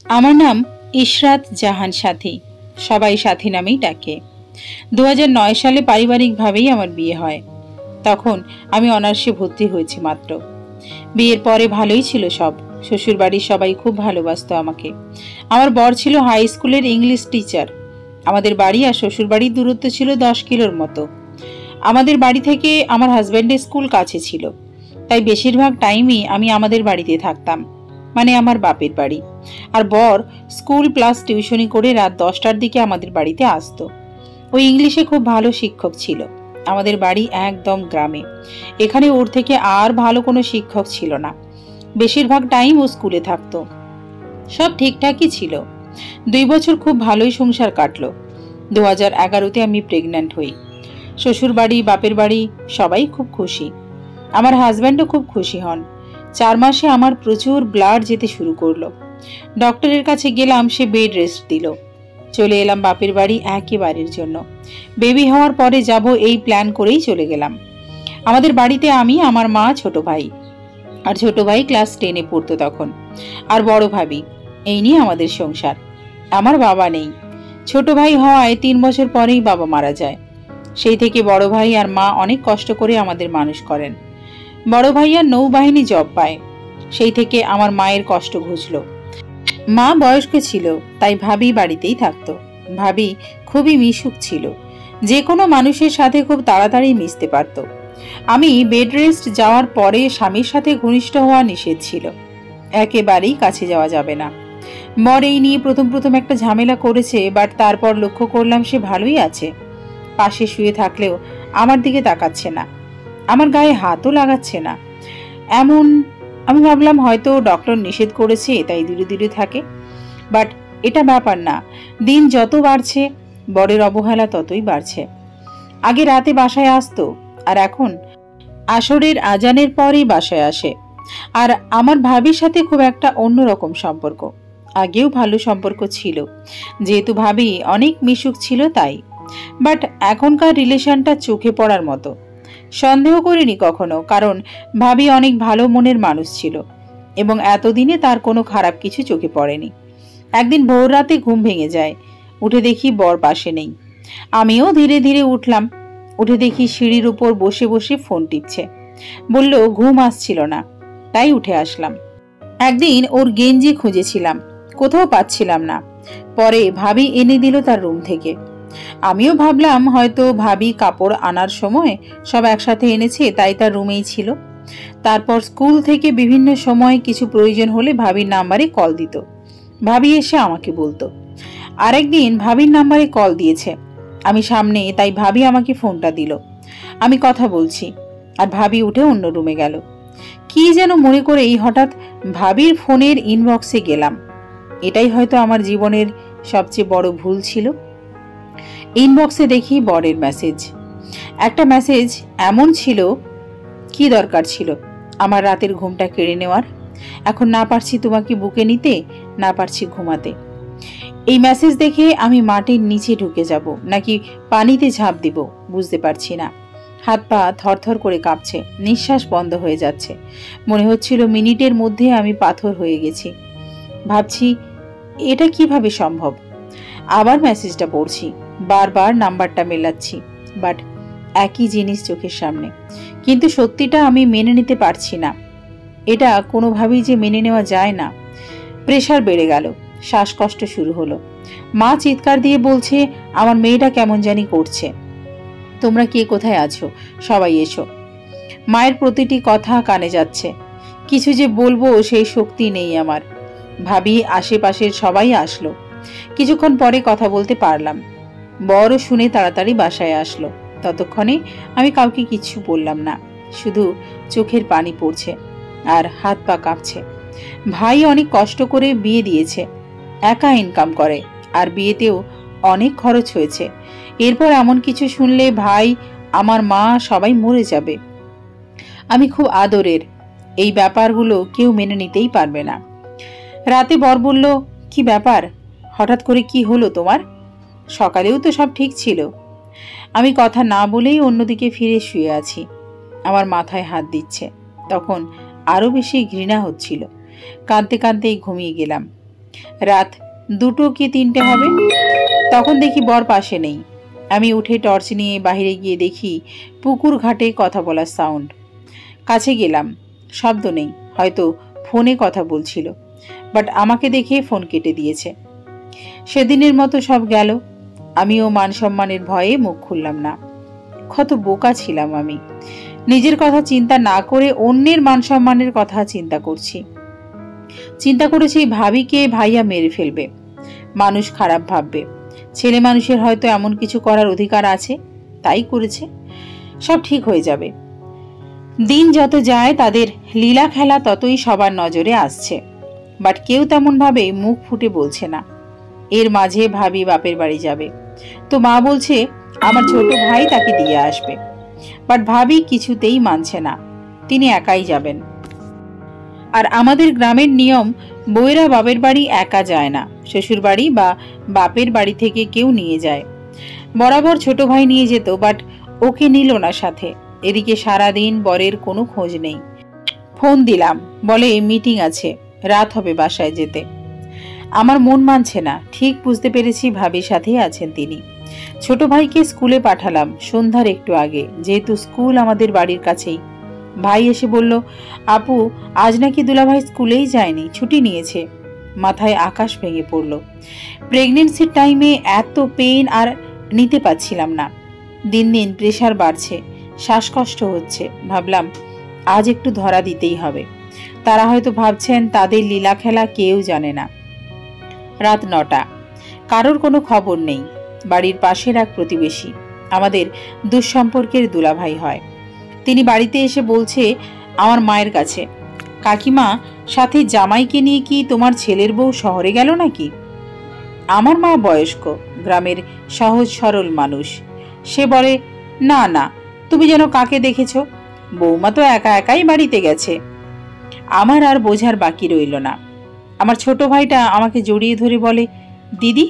আমার নাম ইশরাত জাহান সাথী, সবাই সাথী নামেই ডাকে। 2009 সালে পারিবারিকভাবেই আমার বিয়ে হয়। তখন আমি অনার্সে ভর্তি হয়েছি মাত্র। বিয়ের পরে ভালোই ছিল সব। শ্বশুরবাড়ির সবাই খুব ভালোবাসতো আমাকে। আমার বর ছিল হাই স্কুলের ইংলিশ টিচার। আমাদের বাড়ি আর শ্বশুরবাড়ির দূরত্ব ছিল 10 কিলোর মতো। আমাদের বাড়ি থেকে আমার হাজব্যান্ডের স্কুল কাছে ছিল, তাই বেশিরভাগ টাইমই আমি আমাদের বাড়িতে থাকতাম, মানে আমার বাপের বাড়ি। আর বর স্কুল প্লাস টিউশনি করে রাত 10টার দিকে আমাদের বাড়িতে আসতো। ওই ইংলিশে খুব ভালো শিক্ষক ছিল। আমাদের বাড়ি একদম গ্রামে। এখানে ওর থেকে আর ভালো কোনো শিক্ষক ছিল না। বেশিরভাগ টাইম ও স্কুলে থাকতো। সব ঠিকঠাকই ছিল। 2 বছর খুব ভালোই সংসার কাটলো। 2011-তে আমি প্রেগন্যান্ট হই। শ্বশুর বাড়ি, বাপের বাড়ি সবাই খুব খুশি। আমার হাজব্যান্ডও খুব খুশি হন। 4 মাসে আমার প্রচুর ব্লাড যেতে শুরু করলো। ডক্টরের কাছে গেলাম, সে বেড রেস্ট দিল। চলে এলাম বাপের বাড়ি একেবারের জন্য। বেবি হওয়ার পরে যাব এই প্ল্যান করেই চলে গেলাম। আমাদের বাড়িতে আমি, আমার মা, ছোট ভাই। আর ছোট ভাই ক্লাস 10-এ পড়তো তখন। আর বড় ভাবি। এই নিয়ে আমাদের সংসার। আমার বাবা নেই। ছোট ভাই হওয়ায় 3 বছর পরেই বাবা মারা যায়। সেই থেকে বড় ভাই আর মা অনেক কষ্ট করে আমাদের মানুষ করেন। বড় ভাইয়া নৌবাহিনী জব পায়। সেই থেকে আমার মায়ের কষ্ট ঘুচল। মা বয়স্ক ছিল, তাই ভাবি বাড়িতেই থাকতো। ভাবি খুবই মিশুক ছিল। যে কোনো মানুষের সাথে খুব তাড়াতাড়ি মিশতে পারত। আমি বেড রেস্ট যাওয়ার পরে স্বামীর সাথে ঘনিষ্ঠ হওয়া নিষেধ ছিল। একেবারেই কাছে যাওয়া যাবে না। বর এই নিয়ে প্রথম একটা ঝামেলা করেছে, বাট তারপর লক্ষ্য করলাম সে ভালোই আছে। পাশে শুয়ে থাকলেও আমার দিকে তাকাচ্ছে না, আমার গায়ে হাতও লাগাচ্ছে না। এমন আমি ভাবলাম হয়তো ডক্টর নিষেধ করেছে, তাই দূরে দূরে থাকে। বাট এটা ব্যাপার না। দিন যত বাড়ছে বরের অবহেলা ততই বাড়ছে। আগে রাতে বাসায় আসতো, আর এখন আসরের আজানের পরেই বাসায় আসে। আর আমার ভাবির সাথে খুব একটা অন্যরকম সম্পর্ক। আগেও ভালো সম্পর্ক ছিল, যেহেতু ভাবি অনেক মিশুক ছিল তাই। বাট এখনকার রিলেশনটা চোখে পড়ার মতো। সন্দেহ করিনি কখনো, কারণ ভাবি অনেক ভালো মনের মানুষ ছিল এবং এতদিনে তার কোনো খারাপ কিছু চোখে পড়েনি। একদিন ভোর রাতে ঘুম ভেঙে যায়। উঠে দেখি বর পাশে নেই। আমিও ধীরে ধীরে উঠলাম। উঠে দেখি সিঁড়ির উপর বসে বসে ফোন টিপছে। বলল ঘুম আসছিল না, তাই উঠে আসলাম। একদিন ওর গেঞ্জি খুঁজেছিলাম, কোথাও পাচ্ছিলাম না। পরে ভাবি এনে দিল তার রুম থেকে। আমিও ভাবলাম হয়তো ভাবি কাপড় আনার সময় সব একসাথে এনেছে, তাই তার রুমেই ছিল। তারপর স্কুল থেকে বিভিন্ন সময় কিছু প্রয়োজন হলে ভাবির নাম্বারে কল দিত। ভাবি এসে আমাকে বলতো। আরেকদিন ভাবির নাম্বারে কল দিয়েছে, আমি সামনে, তাই ভাবি আমাকে ফোনটা দিল। আমি কথা বলছি আর ভাবি উঠে অন্য রুমে গেল। কি যেন মনে করেই হঠাৎ ভাবির ফোনের ইনবক্সে গেলাম। এটাই হয়তো আমার জীবনের সবচেয়ে বড় ভুল ছিল। ইনবক্সে দেখি বরের মেসেজ। একটা মেসেজ এমন ছিল, কি দরকার ছিল আমার রাতের ঘুমটা কেড়ে নেওয়ার? এখন না পারছি তোমাকে বুকে নিতে, না পারছি ঘুমাতে। এই মেসেজ দেখে আমি মাটির নিচে ঢুকে যাব নাকি পানিতে ঝাঁপ দিব বুঝতে পারছি না। হাত পা থরথর করে কাঁপছে, নিঃশ্বাস বন্ধ হয়ে যাচ্ছে। মনে হচ্ছিল মিনিটের মধ্যে আমি পাথর হয়ে গেছি। ভাবছি এটা কিভাবে সম্ভব। আবার মেসেজটা পড়ছি, বারবার নাম্বারটা মেলাচ্ছি, বাট একই জিনিস চোখের সামনে। কিন্তু সত্যিটা আমি মেনে নিতে পারছি না। এটা কোনোভাবেই যে মেনে নেওয়া যায় না। প্রেশার বেড়ে গেল, শ্বাসকষ্ট শুরু হলো। মা চিৎকার দিয়ে বলছে আমার মেয়েটা কেমন জানি করছে, তোমরা কে কোথায় আছো, সবাই এসো। মায়ের প্রতিটি কথা কানে যাচ্ছে। কিছু যে বলবো সেই শক্তি নেই আমার। ভাবি আশেপাশের সবাই আসলো। কিছুক্ষণ পরে কথা বলতে পারলাম। বড় শুনে তাড়াতাড়ি বাসায় আসলো। ততক্ষণে আমি কাউকে কিছু বললাম না, শুধু চোখের পানি পড়ছে আর হাত পা কাঁপছে। ভাই অনেক কষ্ট করে বিয়ে দিয়েছে, একা ইনকাম করে, আর বিয়েতেও অনেক খরচ হয়েছে। এরপর এমন কিছু শুনলে ভাই, আমার মা সবাই মরে যাবে। আমি খুব আদরের, এই ব্যাপারগুলো কেউ মেনে নিতেই পারবে না। রাতে বর বলল, কি ব্যাপার, হঠাৎ করে কি হলো তোমার? সকালেও তো সব ঠিক ছিল। আমি কথা না বলেই অন্যদিকে ফিরে শুয়ে আছি। আমার মাথায় হাত দিচ্ছে। তখন আরো বেশি ঘৃণা হচ্ছিল। কাঁদতে কাঁদতেই ঘুমিয়ে গেলাম। রাত 2টো কি 3টে হবে। তখন দেখি বর পাশে নেই। আমি উঠে টর্চ নিয়ে বাইরে গিয়ে দেখি পুকুর ঘাটে কথা বলার সাউন্ড। কাছে গেলাম, শব্দ নেই, হয়তো ফোনে কথা বলছিল। বাট আমাকে দেখে ফোন কেটে দিয়েছে। সেদিনের মতো সব গেল। আমিও মান সম্মানের ভয়ে মুখ খুললাম না। কত বোকা ছিলাম আমি। নিজের কথা চিন্তা না করে অন্যের মান সম্মানের কথা চিন্তা করছি। চিন্তা করেছি ভাবিকে ভাইয়া মেরে ফেলবে, মানুষ খারাপ ভাববে, ছেলে মানুষের হয়তো এমন কিছু করার অধিকার আছে, তাই করেছে, সব ঠিক হয়ে যাবে। দিন যত যায় তাদের লীলা খেলা ততই সবার নজরে আসছে। বাট কেউ তেমন ভাবে মুখ ফুটে বলছে না। এর মাঝে ভাবি বাপের বাড়ি যাবে, তো মা বলছে আমার ছোট ভাই তাকে দিয়ে আসবে। বাট ভাবি কিছুতেই মানছে না, তিনি একাই যাবেন। আর আমাদের গ্রামের নিয়ম, বউয়েরা বাপের বাড়ি একা যায় না, শ্বশুর বাড়ি বা বাপের বাড়ি থেকে কেউ নিয়ে যায়। বরাবর ছোট ভাই নিয়ে যেত, বাট ওকে নিল না সাথে। এদিকে সারাদিন বরের কোনো খোঁজ নেই। ফোন দিলাম, বলে মিটিং আছে, রাত হবে বাসায় যেতে। আমার মন মানছে না। ঠিক বুঝতে পেরেছি ভাবির সাথেই আছেন তিনি। ছোট ভাইকে স্কুলে পাঠালাম সন্ধ্যার একটু আগে, যেহেতু স্কুল আমাদের বাড়ির কাছেই। ভাই এসে বলল, আপু আজ নাকি দুলাভাই স্কুলেই যায়নি, ছুটি নিয়েছে। মাথায় আকাশ ভেঙে পড়ল। প্রেগনেন্সির টাইমে এত পেইন আর নিতে পারছিলাম না। দিন দিন প্রেশার বাড়ছে, শ্বাসকষ্ট হচ্ছে। ভাবলাম আজ একটু ধরা দিতেই হবে। তারা হয়তো ভাবছেন তাদের লীলা খেলা কেউ জানে না। রাত 9টা, কারোর কোনো খবর নেই। বাড়ির পাশের এক প্রতিবেশী, আমাদের দুঃসম্পর্কের দুলাভাই হয়, তিনি বাড়িতে এসে বলছে আমার মায়ের কাছে, কাকিমা সাথে জামাইকে নিয়ে কি তোমার ছেলের বউ শহরে গেল নাকি? আমার মা বয়স্ক, গ্রামের সহজ সরল মানুষ। সে বলে, না না, তুমি যেন কাকে দেখেছ, বৌমা তো একা একাই বাড়িতে গেছে। আমার আর বোঝার বাকি রইল না। আমার ছোট ভাইটা আমাকে জড়িয়ে ধরে বলে, দিদি।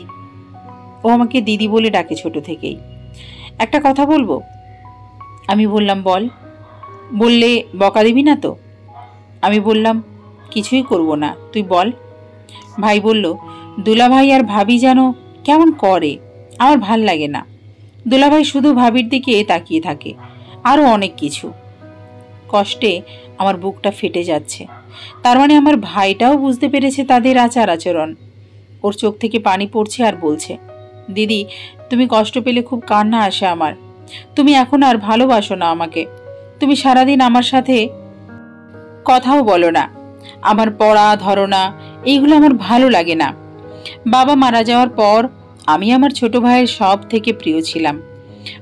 ও আমাকে দিদি বলে ডাকে ছোট থেকেই। একটা কথা বলবো? আমি বললাম, বল। বললে বকা দিবি না তো? আমি বললাম, কিছুই করব না, তুই বল। ভাই বলল, দুলাভাই আর ভাবি যেন কেমন করে, আমার ভাল লাগে না। দুলাভাই শুধু ভাবির দিকে তাকিয়ে থাকে, আরো অনেক কিছু। কষ্টে আমার বুকটা ফেটে যাচ্ছে। তার মানে আমার ভাইটাও বুঝতে পেরেছে তাদের আচার আচরণ। ওর চোখ থেকে পানি পড়ছে আর বলছে, দিদি তুমি কষ্ট পেলে খুব কান্না আসে আমার। তুমি এখন আর ভালোবাসো না আমাকে। তুমি সারাদিন আমার সাথে কথাও বলো না। আমার পড়া ধরনা এইগুলো আমার ভালো লাগে না। বাবা মারা যাওয়ার পর আমি আমার ছোট ভাইয়ের সব থেকে প্রিয় ছিলাম।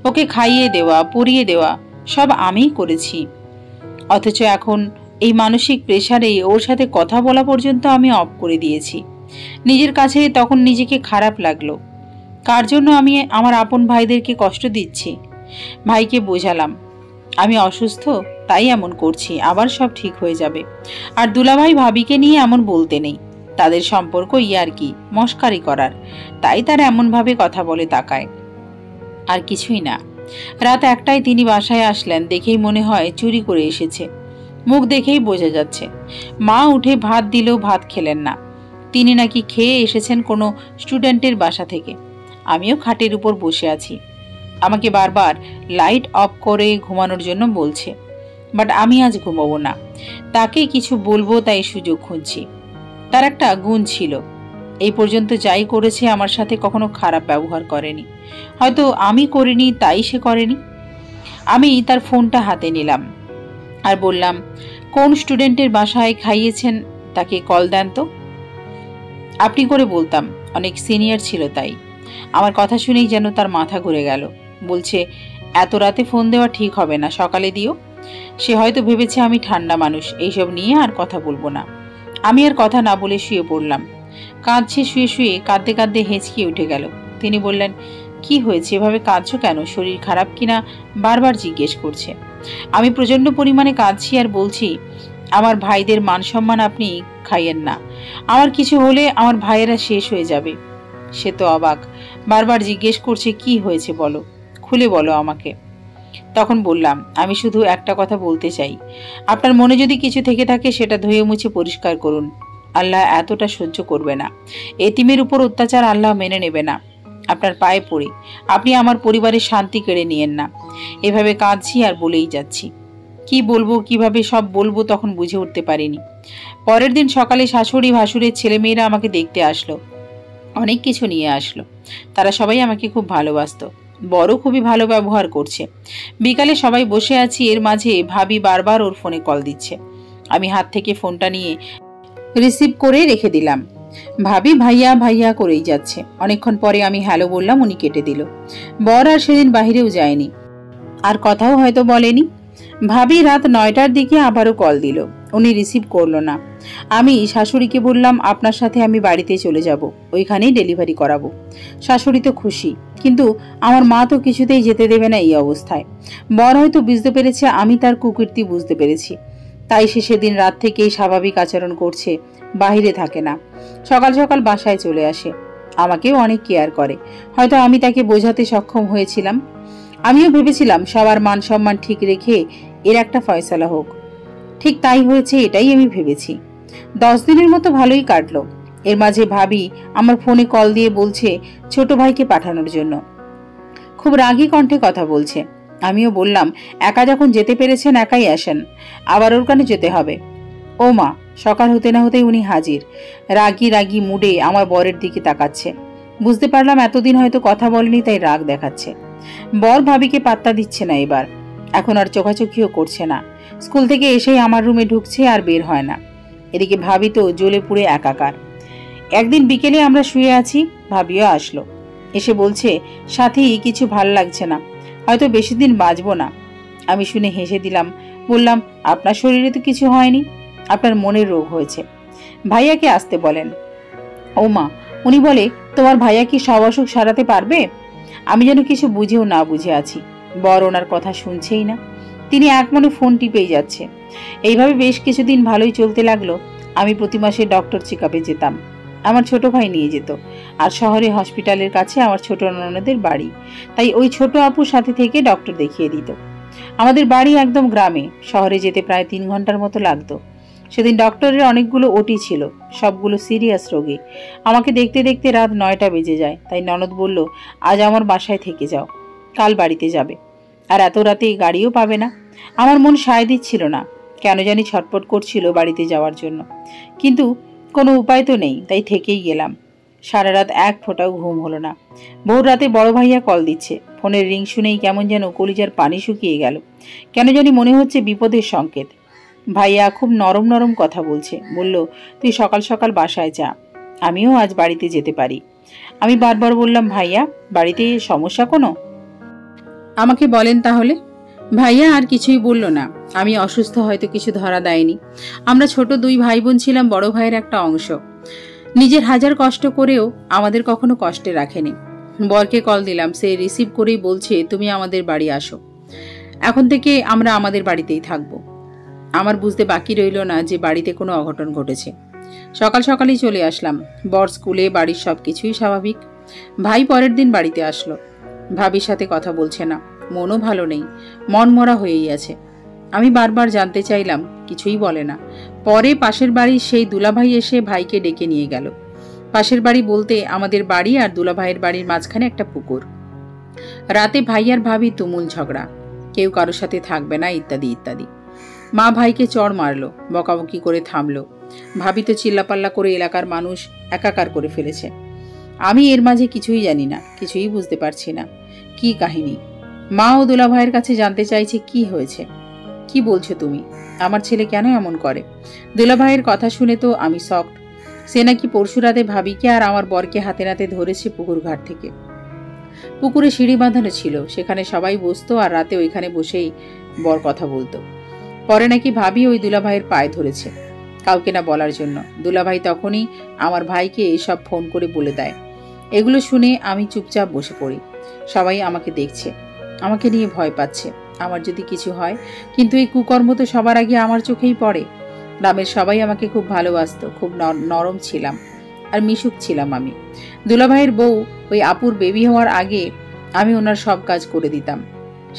ওকে খাইয়ে দেওয়া, পরিয়ে দেওয়া সব আমিই করেছি। অথচ এখন এই মানসিক প্রেসারে ওর সাথে কথা বলা পর্যন্ত আমি অফ করে দিয়েছি। নিজের কাছে তখন নিজেকে খারাপ লাগলো। কার জন্য আমি আমার আপন ভাইদেরকে কষ্ট দিচ্ছি? ভাইকে বোঝালাম আমি অসুস্থ, তাই এমন করছি, আবার সব ঠিক হয়ে যাবে। আর দুলাভাই ভাবিকে নিয়ে এমন বলতে নেই, তাদের সম্পর্ক ইয়ার্কি মস্কারি করার, তাই তারা এমনভাবে কথা বলে তাকায়, আর কিছুই না। রাত 1টায় তিনি বাসায় আসলেন, দেখেই মনে হয় চুরি করে এসেছে। মুখ দেখেই বোঝা যাচ্ছে। মা উঠে ভাত দিলেও ভাত খেলেন না। তিনি নাকি খেয়ে এসেছেন কোনো স্টুডেন্টের বাসা থেকে। আমিও খাটের উপর বসে আছি। আমাকে বারবার লাইট অফ করে ঘুমানোর জন্য বলছে, বাট আমি আজ ঘুমাবো না। তাকে কিছু বলবো তাই সুযোগ খুঁজছি। তার একটা গুণ ছিল, এই পর্যন্ত যাই করেছে আমার সাথে কখনো খারাপ ব্যবহার করেনি। হয়তো আমি করিনি তাই সে করেনি। আমি তার ফোনটা হাতে নিলাম আর বললাম, কোন স্টুডেন্টের বাসায় খাইয়েছেন তাকে কল দেন তো। আপনি করে বলতাম, অনেক সিনিয়র ছিল তাই। আমার কথা শুনেই যেন তার মাথা ঘুরে গেল। বলছে, এত রাতে ফোন দেওয়া ঠিক হবে না, সকালে দিও। সে হয়তো ভেবেছে আমি ঠান্ডা মানুষ, এইসব নিয়ে আর কথা বলবো না। আমি আর কথা না বলে শুয়ে পড়লাম। কাঁদছে, শুয়ে শুয়ে কাঁদতে কাঁদতে হেঁচকিয়ে উঠে গেল। তিনি বললেন, কি হয়েছে, এভাবে কাঁদছো কেন, শরীর খারাপ কিনা বারবার জিজ্ঞেস করছে। আমি প্রচন্ড পরিমাণে কাঁদছি আর বলছি, আমার ভাইদের মান সম্মান আপনি খাইয়েন না। আমার কিছু হলে আমার ভাইয়েরা শেষ হয়ে যাবে। সে তো অবাক, বারবার জিজ্ঞেস করছে, কি হয়েছে বলো, খুলে বলো আমাকে। তখন বললাম, আমি শুধু একটা কথা বলতে চাই, আপনার মনে যদি কিছু থেকে থাকে সেটা ধুয়ে মুছে পরিষ্কার করুন। আল্লাহ এতটা সহ্য করবে না। এতিমের উপর অত্যাচার আল্লাহ মেনে নেবে না। আপনার পায়ে পড়ি, আপনি আমার পরিবারের শান্তি কেড়ে নিয়েন না। এভাবে কাঁদছি আর বলেই যাচ্ছি। কি বলবো, কিভাবে সব বলবো তখন বুঝে উঠতে পারিনি। পরের দিন সকালে শাশুড়ি ভাসুরের ছেলেমেয়েরা আমাকে দেখতে আসলো। অনেক কিছু নিয়ে আসলো। তারা সবাই আমাকে খুব ভালোবাসতো। বড় খুবই ভালো ব্যবহার করছে। বিকালে সবাই বসে আছি, এর মাঝে ভাবি বারবার ওর ফোনে কল দিচ্ছে। আমি হাত থেকে ফোনটা নিয়ে রিসিভ করে রেখে দিলাম। ভাবি ভাইয়া ভাইয়া করেই যাচ্ছে। অনেকক্ষণ পরে আমি হ্যালো বললাম, উনি কেটে দিল। বর আর সেদিন বাহিরেও যায়নি, আর কথাও হয়তো বলেনি। ভাবি রাত 9টার দিকে আবারও কল দিল, উনি রিসিভ করলো না। আমি শাশুড়িকে বললাম, আপনার সাথে আমি বাড়িতে চলে যাব, ওইখানেই ডেলিভারি করাবো। শাশুড়ি তো খুশি, কিন্তু আমার মা তো কিছুতেই যেতে দেবে না এই অবস্থায়। বর হয়তো বুঝতে পেরেছে আমি তার কুকীর্তি বুঝতে পেরেছি, তাই সে সেদিন রাত থেকেই স্বাভাবিক আচরণ করছে, বাহিরে থাকে না, সকাল সকাল বাসায় চলে আসে। আমাকেও অনেক কেয়ার করে। হয়তো আমি তাকে বোঝাতে সক্ষম হয়েছিলাম। আমিও ভেবেছিলাম সবার মান সম্মান ঠিক রেখে এর একটা ফয়সালা হোক। ঠিক তাই হয়েছে, এটাই আমি ভেবেছি। 10 দিনের মতো ভালোই কাটলো। এর মাঝে ভাবি আমার ফোনে কল দিয়ে বলছে ছোট ভাইকে পাঠানোর জন্য। খুব রাগী কণ্ঠে কথা বলছে। আমিও বললাম, একা যখন যেতে পেরেছেন একাই আসেন, আবার ওর কানে যেতে হবে? ও মা! সকাল হতে না হতেই উনি হাজির। রাগী রাগী মুডে আমার বরের দিকে তাকাচ্ছে। বুঝতে পারলাম এতদিন হয়তো কথা বলেনি, তাই রাগ দেখাচ্ছে। বর ভাবিকে পাত্তা দিচ্ছে না এবার। এখন আর চোখাচোখিও করছে না। স্কুল থেকে এসেই আমার রুমে ঢুকছে আর বের হয় না। এদিকে ভাবি তো জ্বলে পুড়ে একাকার। একদিন বিকেলে আমরা শুয়ে আছি, ভাবিও আসলো। এসে বলছে, সাথী কিছু ভাল লাগছে না, হয়তো বেশি দিন বাঁচবো না। আমি শুনে হেসে দিলাম। বললাম, আপনার শরীরে তো কিছু হয়নি, আপনার মনের রোগ হয়েছে। ভাইয়াকে আসতে বলেন। ও মা! উনি বলে তোমার ভাইয়া কি সব অসুখ সারাতে পারবে? আমি যেন কিছু বুঝেও না বুঝে আছি। বর ওনার কথা শুনছেই না, তিনি এক মনে ফোন টিপেই যাচ্ছে। এইভাবে বেশ কিছুদিন ভালোই চলতে লাগলো। আমি প্রতি মাসে ডক্টর চেকআপে যেতাম। আমার ছোট ভাই নিয়ে যেত। আর শহরে হসপিটালের কাছে আমার ছোট ননদের বাড়ি, তাই ওই ছোট আপুর সাথে থেকে ডক্টর দেখিয়ে দিত। আমাদের বাড়ি একদম গ্রামে, শহরে যেতে প্রায় 3 ঘন্টার মতো লাগতো। সেদিন ডক্টরের অনেকগুলো ওটি ছিল, সবগুলো সিরিয়াস রোগী। আমাকে দেখতে দেখতে রাত 9টা বেজে যায়, তাই ননদ বলল, আজ আমার বাসায় থেকে যাও, কাল বাড়িতে যাবে। আর এত রাতে গাড়িও পাবে না। আমার মন সায় দিচ্ছিল না, কেন জানি ছটপট করছিল বাড়িতে যাওয়ার জন্য। কিন্তু কোনো উপায় তো নেই, তাই থেকেই গেলাম। সারা রাত এক ফোঁটাও ঘুম হলো না। ভোর রাতে বড় ভাইয়া কল দিচ্ছে। ফোনের রিং শুনেই কেমন যেন কলিজার পানি শুকিয়ে গেল। কেন জানি মনে হচ্ছে বিপদের সংকেত। ভাইয়া খুব নরম নরম কথা বলছে। বলল, তুই সকাল সকাল বাসায় যা, আমিও আজ বাড়িতে যেতে পারি। আমি বারবার বললাম, ভাইয়া বাড়িতে সমস্যা কোনো? আমাকে বলেন তাহলে। ভাইয়া আর কিছুই বলল না। আমি অসুস্থ হয়তো কিছু ধরা দেয়নি। আমরা ছোট 2 ভাই বোন ছিলাম বড় ভাইয়ের একটা অংশ। নিজের হাজার কষ্ট করেও আমাদের কখনো কষ্টে রাখেনি। বরকে কল দিলাম, সে রিসিভ করেই বলছে, তুমি আমাদের বাড়ি আসো, এখন থেকে আমরা আমাদের বাড়িতেই থাকবো। আমার বুঝতে বাকি রইল না যে বাড়িতে কোনো অঘটন ঘটেছে। সকাল সকালই চলে আসলাম। বর স্কুলে, বাড়ির সবকিছুই স্বাভাবিক। ভাই পরের দিন বাড়িতে আসলো। ভাবির সাথে কথা বলছে না, মনও ভালো নেই, মন মরা হয়েই আছে। আমি বারবার জানতে চাইলাম, কিছুই বলে না। পরে পাশের বাড়ির সেই দুলাভাই এসে ভাইকে ডেকে নিয়ে গেল। পাশের বাড়ি বলতে আমাদের বাড়ি আর দুলাভাইয়ের বাড়ির মাঝখানে একটা পুকুর। রাতে ভাই আর ভাবি তুমুল ঝগড়া, কেউ কারোর সাথে থাকবে না, ইত্যাদি ইত্যাদি। মা ভাইকে চড় মারলো, বকাবকি করে থামলো। ভাবি তো চিল্লাপাল্লা করে এলাকার মানুষ একাকার করে ফেলেছে। আমি এর মাঝে কিছুই জানি না, কিছুই বুঝতে পারছি না। কি কাহিনী? মা ও দুলাভাইয়ের কাছে জানতে চাইছে কি হয়েছে। কি বলছো তুমি? আমার ছেলে কেন এমন করে? দুলাভাইয়ের কথা শুনে তো আমি শকড। সে নাকি পরশু রাতে ভাবিকে আর আমার বরকে হাতে নাতে ধরেছে পুকুর ঘাট থেকে। পুকুরে সিঁড়ি বাঁধানো ছিল, সেখানে সবাই বসতো আর রাতে ওইখানে বসেই বর কথা বলতো। পরে নাকি ভাবি ওই দুলাভাইয়ের পায়ে ধরেছে, কাউকে না বলার জন্য। দুলাভাই তখনই আমার ভাইকে এসব ফোন করে বলে দেয়। এগুলো শুনে আমি চুপচাপ বসে পড়ি। সবাই আমাকে দেখছে, আমাকে নিয়ে ভয় পাচ্ছে আমার যদি কিছু হয়। কিন্তু এই কুকর্ম তো সবার আগে আমার চোখেই পড়ে। গ্রামের সবাই আমাকে খুব ভালোবাসতো, খুব নরম ছিলাম আর মিশুক ছিলাম আমি। দুলাভাইয়ের বউ ওই আপুর বেবি হওয়ার আগে আমি ওনার সব কাজ করে দিতাম।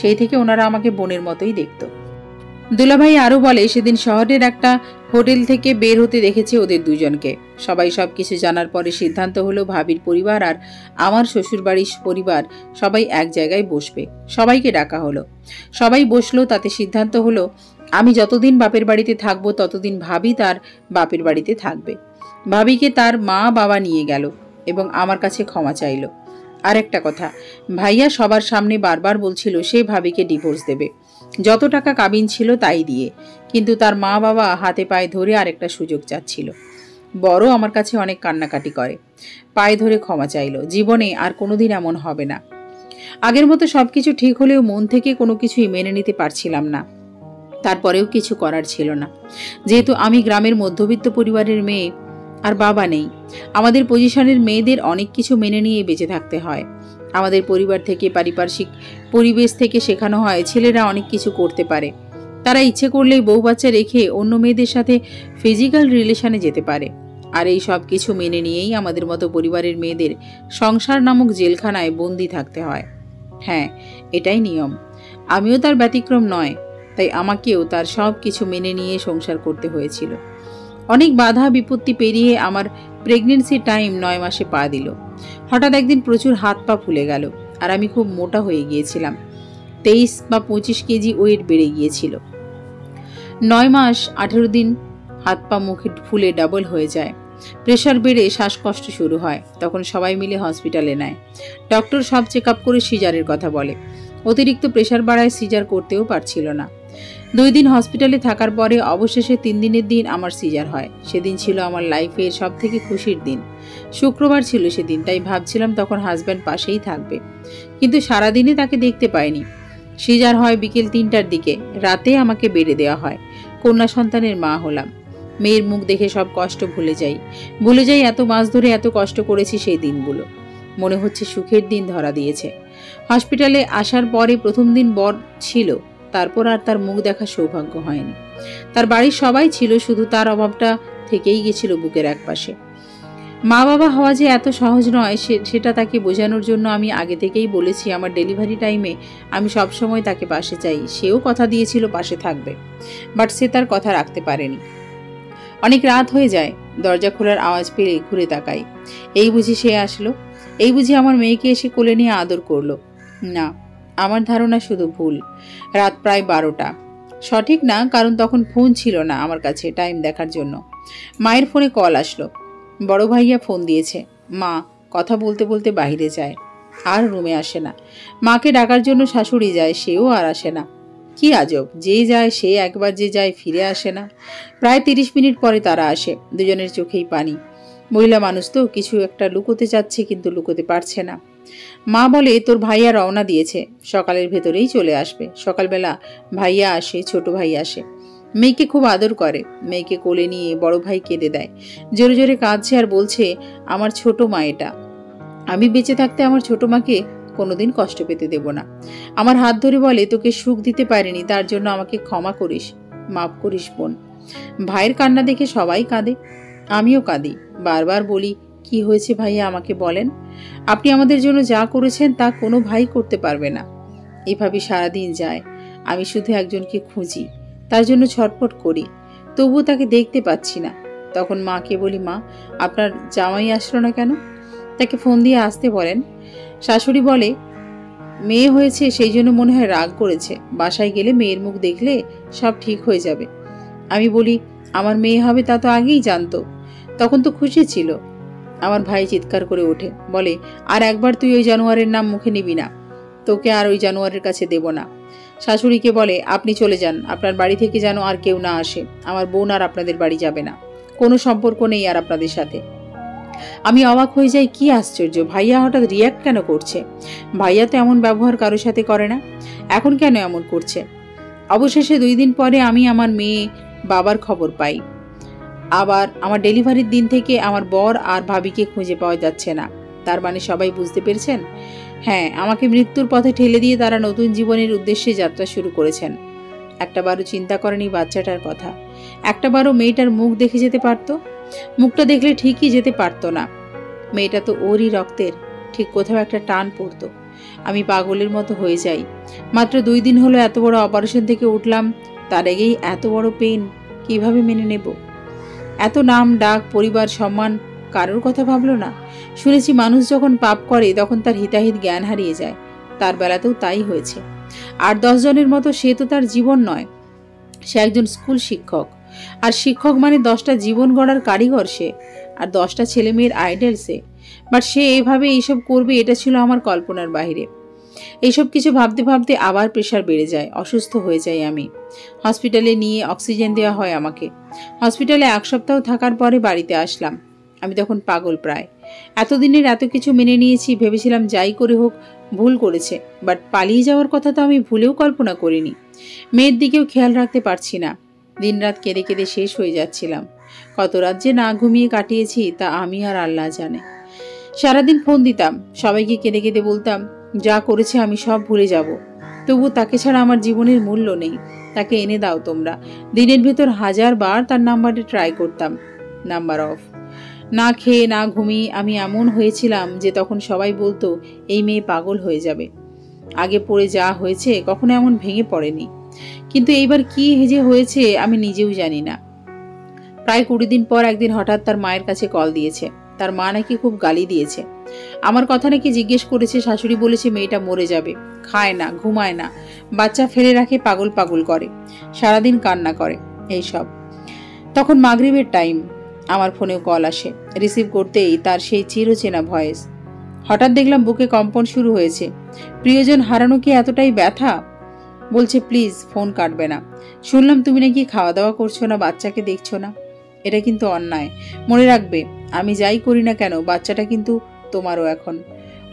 সেই থেকে ওনারা আমাকে বোনের মতোই দেখতো। দুলাভাই আরো বলে, সেদিন শহরের একটা হোটেল থেকে বের হতে দেখেছে ওদের দুজনকে। সবাই সবকিছু জানার পরে সিদ্ধান্ত হলো ভাবির পরিবার আর আমার শ্বশুরবাড়ির পরিবার সবাই এক জায়গায় বসবে। সবাইকে ডাকা হলো, সবাই বসলো। তাতে সিদ্ধান্ত হলো আমি যতদিন বাপের বাড়িতে থাকবো ততদিন ভাবি তার বাপের বাড়িতে থাকবে। ভাবিকে তার মা বাবা নিয়ে গেল এবং আমার কাছে ক্ষমা চাইল। আর একটা কথা, ভাইয়া সবার সামনে বারবার বলছিল সে ভাবিকে ডিভোর্স দেবে, যত টাকা কাবিন ছিল তাই দিয়ে। কিন্তু তার মা বাবা হাতে পায়ে ধরে আরেকটা সুযোগ চাচ্ছিল। বড় আমার কাছে অনেক কান্নাকাটি করে, পায়ে ধরে ক্ষমা চাইল, জীবনে আর কোনোদিন এমন হবে না। আগের মতো সবকিছু ঠিক হলেও মন থেকে কোনো কিছুই মেনে নিতে পারছিলাম না। তারপরেও কিছু করার ছিল না, যেহেতু আমি গ্রামের মধ্যবিত্ত পরিবারের মেয়ে আর বাবা নেই। আমাদের পজিশনের মেয়েদের অনেক কিছু মেনে নিয়ে বেঁচে থাকতে হয়। আমাদের পরিবার থেকে, পারিপার্শ্বিক পরিবেশ থেকে শেখানো হয় ছেলেরা অনেক কিছু করতে পারে, তারা ইচ্ছে করলেই বউ বাচ্চা রেখে অন্য মেয়েদের সাথে ফিজিক্যাল রিলেশনে যেতে পারে। আর এই সব কিছু মেনে নিয়েই আমাদের মতো পরিবারের মেয়েদের সংসার নামক জেলখানায় বন্দি থাকতে হয়। হ্যাঁ, এটাই নিয়ম। আমিও তার ব্যতিক্রম নয়, তাই আমাকেও তার সব কিছু মেনে নিয়ে সংসার করতে হয়েছিল। অনেক বাধা বিপত্তি পেরিয়ে আমার প্রেগনেন্সি টাইম 9 মাসে পা দিল। হঠাৎ একদিন প্রচুর হাত পা ফুলে গেল আর আমি খুব মোটা হয়ে গিয়েছিলাম। 23 বা 25 কেজি ওয়েট বেড়ে গিয়েছিল। 9 মাস 18 দিন হাত পা মুখে ফুলে ডাবল হয়ে যায়। প্রেশার বেড়ে শ্বাসকষ্ট শুরু হয়। তখন সবাই মিলে হসপিটালে নেয়। ডক্টর সব চেক আপ করে সিজারের কথা বলে। অতিরিক্ত প্রেশার বাড়ায় সিজার করতেও পারছিল না। 2 দিন হসপিটালে থাকার পরে অবশেষে 3 দিনের দিন আমার সিজার হয়। সেদিন ছিল আমার লাইফের সব থেকে খুশির দিন। শুক্রবার ছিল সেদিন, তাই ভাবছিলাম তখন হাজব্যান্ড পাশেই থাকবে, কিন্তু সারাদিনে তাকে দেখতে পাইনি। সিজার হয় বিকেল 3টার দিকে। রাতে আমাকে বেড়ে দেওয়া হয়। কন্যা সন্তানের মা হলাম। মেয়ের মুখ দেখে সব কষ্ট ভুলে যাই এত মাস ধরে এত কষ্ট করেছি সেই দিনগুলো। মনে হচ্ছে সুখের দিন ধরা দিয়েছে। হসপিটালে আসার পরে প্রথম দিন বর ছিল, তারপর আর তার মুখ দেখা সৌভাগ্য হয়নি। তার বাড়ির সবাই ছিল, শুধু তার অভাবটা থেকেই গেছিল বুকের একপাশে। মা বাবা হওয়া যে এত সহজ নয় সেটা তাকে বোঝানোর জন্য আমি আগে থেকেই বলেছি আমার ডেলিভারি টাইমে আমি সবসময় তাকে পাশে চাই। সেও কথা দিয়েছিল পাশে থাকবে, বাট সে তার কথা রাখতে পারেনি। অনেক রাত হয়ে যায়, দরজা খোলার আওয়াজ পেলে ঘুরে তাকাই। এই বুঝি সে আসলো, এই বুঝি আমার মেয়েকে এসে কোলে নিয়ে আদর করলো। না, আমার ধারণা শুধু ভুল। রাত প্রায় 12টা। সঠিক না, কারণ তখন ফোন ছিল না আমার কাছে টাইম দেখার জন্য। মায়ের ফোনে কল আসলো। বড় ভাইয়া ফোন দিয়েছে। মা কথা বলতে বলতে বাইরে যায়, আর রুমে আসে না। মাকে ডাকার জন্য শাশুড়ি যায়, সেও আর আসে না। কি আজব, যে যায় সে একবার, যে যায় ফিরে আসে না। প্রায় 30 মিনিট পরে তারা আসে। দুজনের চোখেই পানি। মহিলা মানুষ তো কিছু একটা লুকোতে চাচ্ছে, কিন্তু লুকোতে পারছে না। মা বলে, তোর ভাইয়া রওনা দিয়েছে, সকালের ভেতরেই চলে আসবে। সকালবেলা ভাইয়া আসে, ছোট ভাই আসে। মেয়েকে খুব আদর করে। মেয়েকে কোলে নিয়ে বড় ভাই কেঁদে দেয়, জোরে জোরে কাঁদছে আর বলছে, আমার ছোট মা এটা। আমি বেঁচে থাকতে আমার ছোট মাকে কোনোদিন কষ্ট পেতে দেব না। আমার হাত ধরে বলে, তোকে সুখ দিতে পারিনি, তার জন্য আমাকে ক্ষমা করিস, মাফ করিস বোন। ভাইয়ের কান্না দেখে সবাই কাঁদে, আমিও কাঁদি। বারবার বলি, কি হয়েছে ভাইয়া আমাকে বলেন। আপনি আমাদের জন্য যা করেছেন তা কোনো ভাই করতে পারবে না। এভাবে সারাদিন যায়। আমি শুধু একজনকে খুঁজি, তার জন্য ছটফট করি, তবুও তাকে দেখতে পাচ্ছি না। তখন মাকে বলি, মা আপনার জামাই আসলো না কেন? তাকে ফোন দিয়ে আসতে বলেন। শাশুড়ি বলে, মেয়ে হয়েছে সেই জন্য মনে হয় রাগ করেছে, বাসায় গেলে মেয়ের মুখ দেখলে সব ঠিক হয়ে যাবে। আমি বলি, আমার মেয়ে হবে তা তো আগেই জানতো, তখন তো খুশি ছিল। আমার ভাই চিৎকার করে ওঠে, বলে, আর একবার তুই ওই জানোয়ারের নাম মুখে নিবি না, তোকে আর ওই জানোয়ারের কাছে দেব না। শাশুড়িকে বলে, আপনি চলে যান, আপনার বাড়ি থেকে যেন আর কেউ না আসে। আমার বোন আর আপনাদের বাড়ি যাবে না, কোনো সম্পর্ক নেই আর আপনাদের সাথে। আমি অবাক হয়ে যাই, কি আশ্চর্য, ভাইয়া হঠাৎ রিয়াক্ট কেন করছে? ভাইয়া তো এমন ব্যবহার কারোর সাথে করে না, এখন কেন এমন করছে? অবশেষে 2 দিন পরে আমি আমার মেয়ে বাবার খবর পাই। আবার আমার ডেলিভারির দিন থেকে আমার বর আর ভাবিকে খুঁজে পাওয়া যাচ্ছে না। তার মানে সবাই বুঝতে পেরেছেন, হ্যাঁ, আমাকে মৃত্যুর পথে ঠেলে দিয়ে তারা নতুন জীবনের উদ্দেশ্যে যাত্রা শুরু করেছেন। একটাবারও চিন্তা করেনি বাচ্চাটার কথা, একটাবারও মেয়েটার মুখ দেখে যেতে পারত? মুখটা দেখলে ঠিকই যেতে পারতো না। মেয়েটা তো ওরই রক্তের, ঠিক কোথাও একটা টান পড়তো। আমি পাগলের মতো হয়ে যাই। মাত্র 2 দিন হলো এত বড় অপারেশন থেকে উঠলাম, তার আগেই এত বড় পেন কিভাবে মেনে নেব? এত নাম ডাক, পরিবার, সম্মান, কারোর কথা ভাবলো না। শুনেছি মানুষ যখন পাপ করে তখন তার হিতাহিত জ্ঞান হারিয়ে যায়। তার বেলাতেও তাই হয়েছে। 8-10 জনের মতো সে তো তার জীবন নয়, সে একজন স্কুল শিক্ষক। আর শিক্ষক মানে 10টা জীবন গড়ার কারিগর সে, আর 10টা ছেলে মেয়ের আইডল সে। বাট সে এভাবে এইসব করবে এটা ছিল আমার কল্পনার বাইরে। এইসব কিছু ভাবতে ভাবতে আবার প্রেশার বেড়ে যায়, অসুস্থ হয়ে যাই আমি। হসপিটালে নিয়ে অক্সিজেন দেওয়া হয় আমাকে। হসপিটালে 1 সপ্তাহ থাকার পরে বাড়িতে আসলাম। আমি তখন পাগল প্রায়। এতদিনের এত কিছু মেনে নিয়েছি, ভেবেছিলাম যাই করে হোক ভুল করেছে, বাট পালিয়ে যাওয়ার কথা তো আমি ভুলেও কল্পনা করিনি। মেয়ের দিকেও খেয়াল রাখতে পারছি না। দিনরাত কেঁদে কেঁদে শেষ হয়ে যাচ্ছিলাম। কত রাত যে না ঘুমিয়ে কাটিয়েছি তা আমি আর আল্লাহ জানে। সারাদিন ফোন দিতাম, সবাইকে কেঁদে কেঁদে বলতাম যা করেছে আমি সব ভুলে যাব। তবু তাকে ছাড়া আমার জীবনের মূল্য নেই। তাকে এনে দাও তোমরা। দিনের ভেতর 1000 বার তার নাম্বারে ট্রাই করতাম, নাম্বার অফ। না খেয়ে না ঘুমিয়ে আমি এমন হয়েছিলাম যে তখন সবাই বলতো এই মেয়ে পাগল হয়ে যাবে। আগে পড়ে যা হয়েছে কখনো এমন ভেঙে পড়েনি, কিন্তু এইবার কি যে হয়েছে আমি নিজেও জানি না। প্রায় 20 দিন পর একদিন হঠাৎ তার মায়ের কাছে কল দিয়েছে। তার মা নাকি খুব গালি দিয়েছে। আমার কথা নাকি জিজ্ঞেস করেছে। শাশুড়ি বলেছে মেয়েটা মরে যাবে, খায় না, ঘুমায় না, বাচ্চা ফেলে রাখে, পাগল পাগল করে, সারাদিন কান্না করে, এইসব। তখন মাগরিবের টাইম। আমার ফোনেও কল আসে। রিসিভ করতেই তার সেই চিরচেনা ভয়েস। হঠাৎ দেখলাম বুকে কম্পন শুরু হয়েছে। প্রিয়জন হারানো কি এতটাই ব্যথা? বলছে প্লিজ ফোন কাটবে না। শুনলাম তুমি নাকি খাওয়া দাওয়া করছো না, বাচ্চাকে দেখছো না। এটা কিন্তু অন্যায়। মনে রাখবে আমি যাই করি না কেন বাচ্চাটা কিন্তু তোমারও। এখন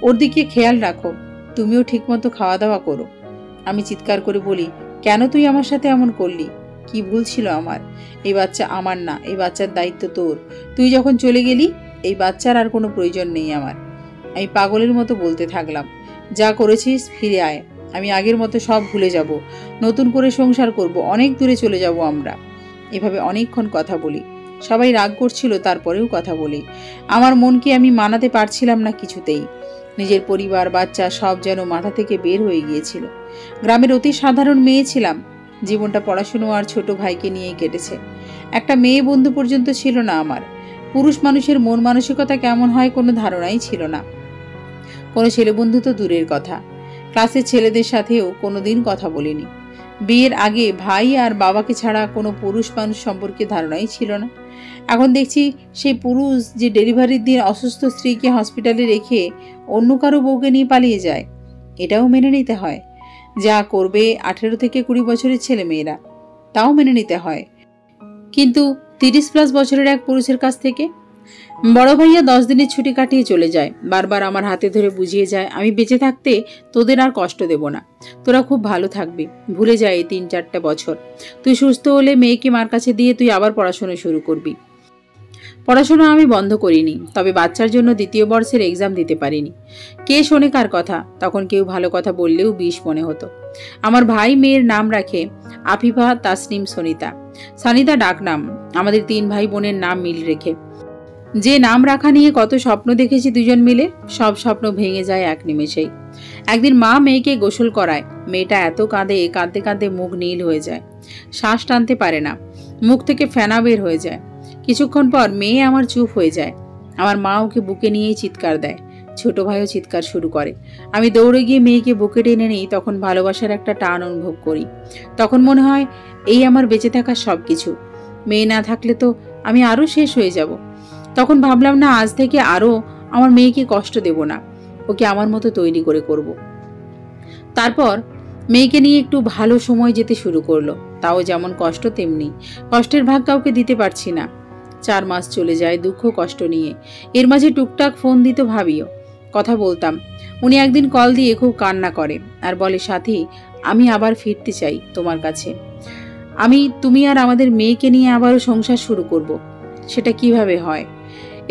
ওর দিকে খেয়াল রাখো, তুমিও ঠিকমতো খাওয়া দাওয়া করো। আমি চিৎকার করে বলি কেন তুই আমার সাথে এমন করলি? কি ভুল ছিল আমার? এই বাচ্চা আমার না, এই বাচ্চার দায়িত্ব তোর। তুই যখন চলে গেলি এই বাচ্চার আর কোনো প্রয়োজন নেই আমার। আমি পাগলের মতো বলতে থাকলাম যা করেছিস ফিরে আয়, আমি আগের মতো সব ভুলে যাব, নতুন করে সংসার করব, অনেক দূরে চলে যাব আমরা। এভাবে অনেকক্ষণ কথা বলি। সবাই রাগ করছিল, তারপরেও কথা বলি। আমার মনকে আমি মানাতে পারছিলাম না কিছুতেই। নিজের পরিবার, বাচ্চা সব যেন মাথা থেকে বের হয়ে গিয়েছিল। গ্রামের অতি সাধারণ মেয়ে ছিলাম। জীবনটা পড়াশুনো আর ছোট ভাইকে নিয়েই কেটেছে। একটা মেয়ে বন্ধু পর্যন্ত ছিল না আমার। পুরুষ মানুষের মন মানসিকতা কেমন হয় কোনো ধারণাই ছিল না। কোনো ছেলে বন্ধু তো দূরের কথা, ক্লাসের ছেলেদের সাথেও কোনোদিন কথা বলিনি। বিয়ের আগে ভাই আর বাবাকে ছাড়া কোনো পুরুষ মানুষ সম্পর্কে ধারণাই ছিল না। এখন দেখছি সেই পুরুষ যে ডেলিভারির দিন অসুস্থ স্ত্রীকে হসপিটালে রেখে অন্য কারো বউকে নিয়ে পালিয়ে যায়। এটাও মেনে নিতে হয়। যা করবে 18 থেকে 20 বছরের ছেলে মেয়েরা, তাও মেনে নিতে হয়। কিন্তু 30+ বছরের এক পুরুষের কাছ থেকে? বড় ভাইয়া 10 দিনের ছুটি কাটিয়ে চলে যায়। বারবার আমার হাতে ধরে বুঝিয়ে যায় আমি বেঁচে থাকতে তোদের আর কষ্ট দেব না, তোরা খুব ভালো থাকবি। ভুলে যায় এই 3-4টা বছর। তুই সুস্থ হলে মেয়েকে মার কাছে দিয়ে তুই আবার পড়াশোনা শুরু করবি। পড়াশোনা আমি বন্ধ করিনি, তবে বাচ্চার জন্য 2য় বর্ষের এক্সাম দিতে পারিনি। কে শোনে কার কথা? তখন কেউ ভালো কথা বললেও বিষ মনে হতো। আমার ভাই মেয়ের নাম রাখে আফিফা, তাসনিম, সনিতা। সনিতা ডাকনাম। আমাদের 3 ভাই বোনের নাম মিল রেখে যে নাম রাখা নিয়ে কত স্বপ্ন দেখেছি দুজন মিলে, সব স্বপ্ন ভেঙে যায় এক নিমেষেই। একদিন মা মেয়েকে গোসল করায়। মেয়েটা এত কাঁদে, কাঁদতে কাঁদতে মুখ নীল হয়ে যায়, শ্বাস টানতে পারে না, মুখ থেকে ফেনা বের হয়ে যায়। কিছুক্ষণ পর মেয়ে আমার চুপ হয়ে যায়। আমার মা ওকে বুকে নিয়েই চিৎকার দেয়। ছোট ভাইও চিৎকার শুরু করে। আমি দৌড়ে গিয়ে মেয়েকে বুকে টেনে নিই। তখন ভালোবাসার একটা টান অনুভব করি। তখন মনে হয় এই আমার বেঁচে থাকার সবকিছু। মেয়ে না থাকলে তো আমি আরো শেষ হয়ে যাব। তখন ভাবলাম না, আজ থেকে আরো আমার মেয়েকে কষ্ট দেব না, ওকে আমার মতো তৈরি করে করব। তারপর মেয়েকে নিয়ে একটু ভালো সময় যেতে শুরু করলো। তাও যেমন কষ্ট তেমনি কষ্টের ভাগ কাউকে দিতে পারছি না। 4 মাস চলে যায় দুঃখ কষ্ট নিয়ে। এর মাঝে টুকটাক ফোন দিত ভাবিও, কথা বলতাম। উনি একদিন কল দিয়ে খুব কান্না করে আর বলে সাথী আমি আবার ফিরতে চাই তোমার কাছে। তুমি আর আমাদের মেয়েকে নিয়ে আবারও সংসার শুরু করব। সেটা কিভাবে হয়?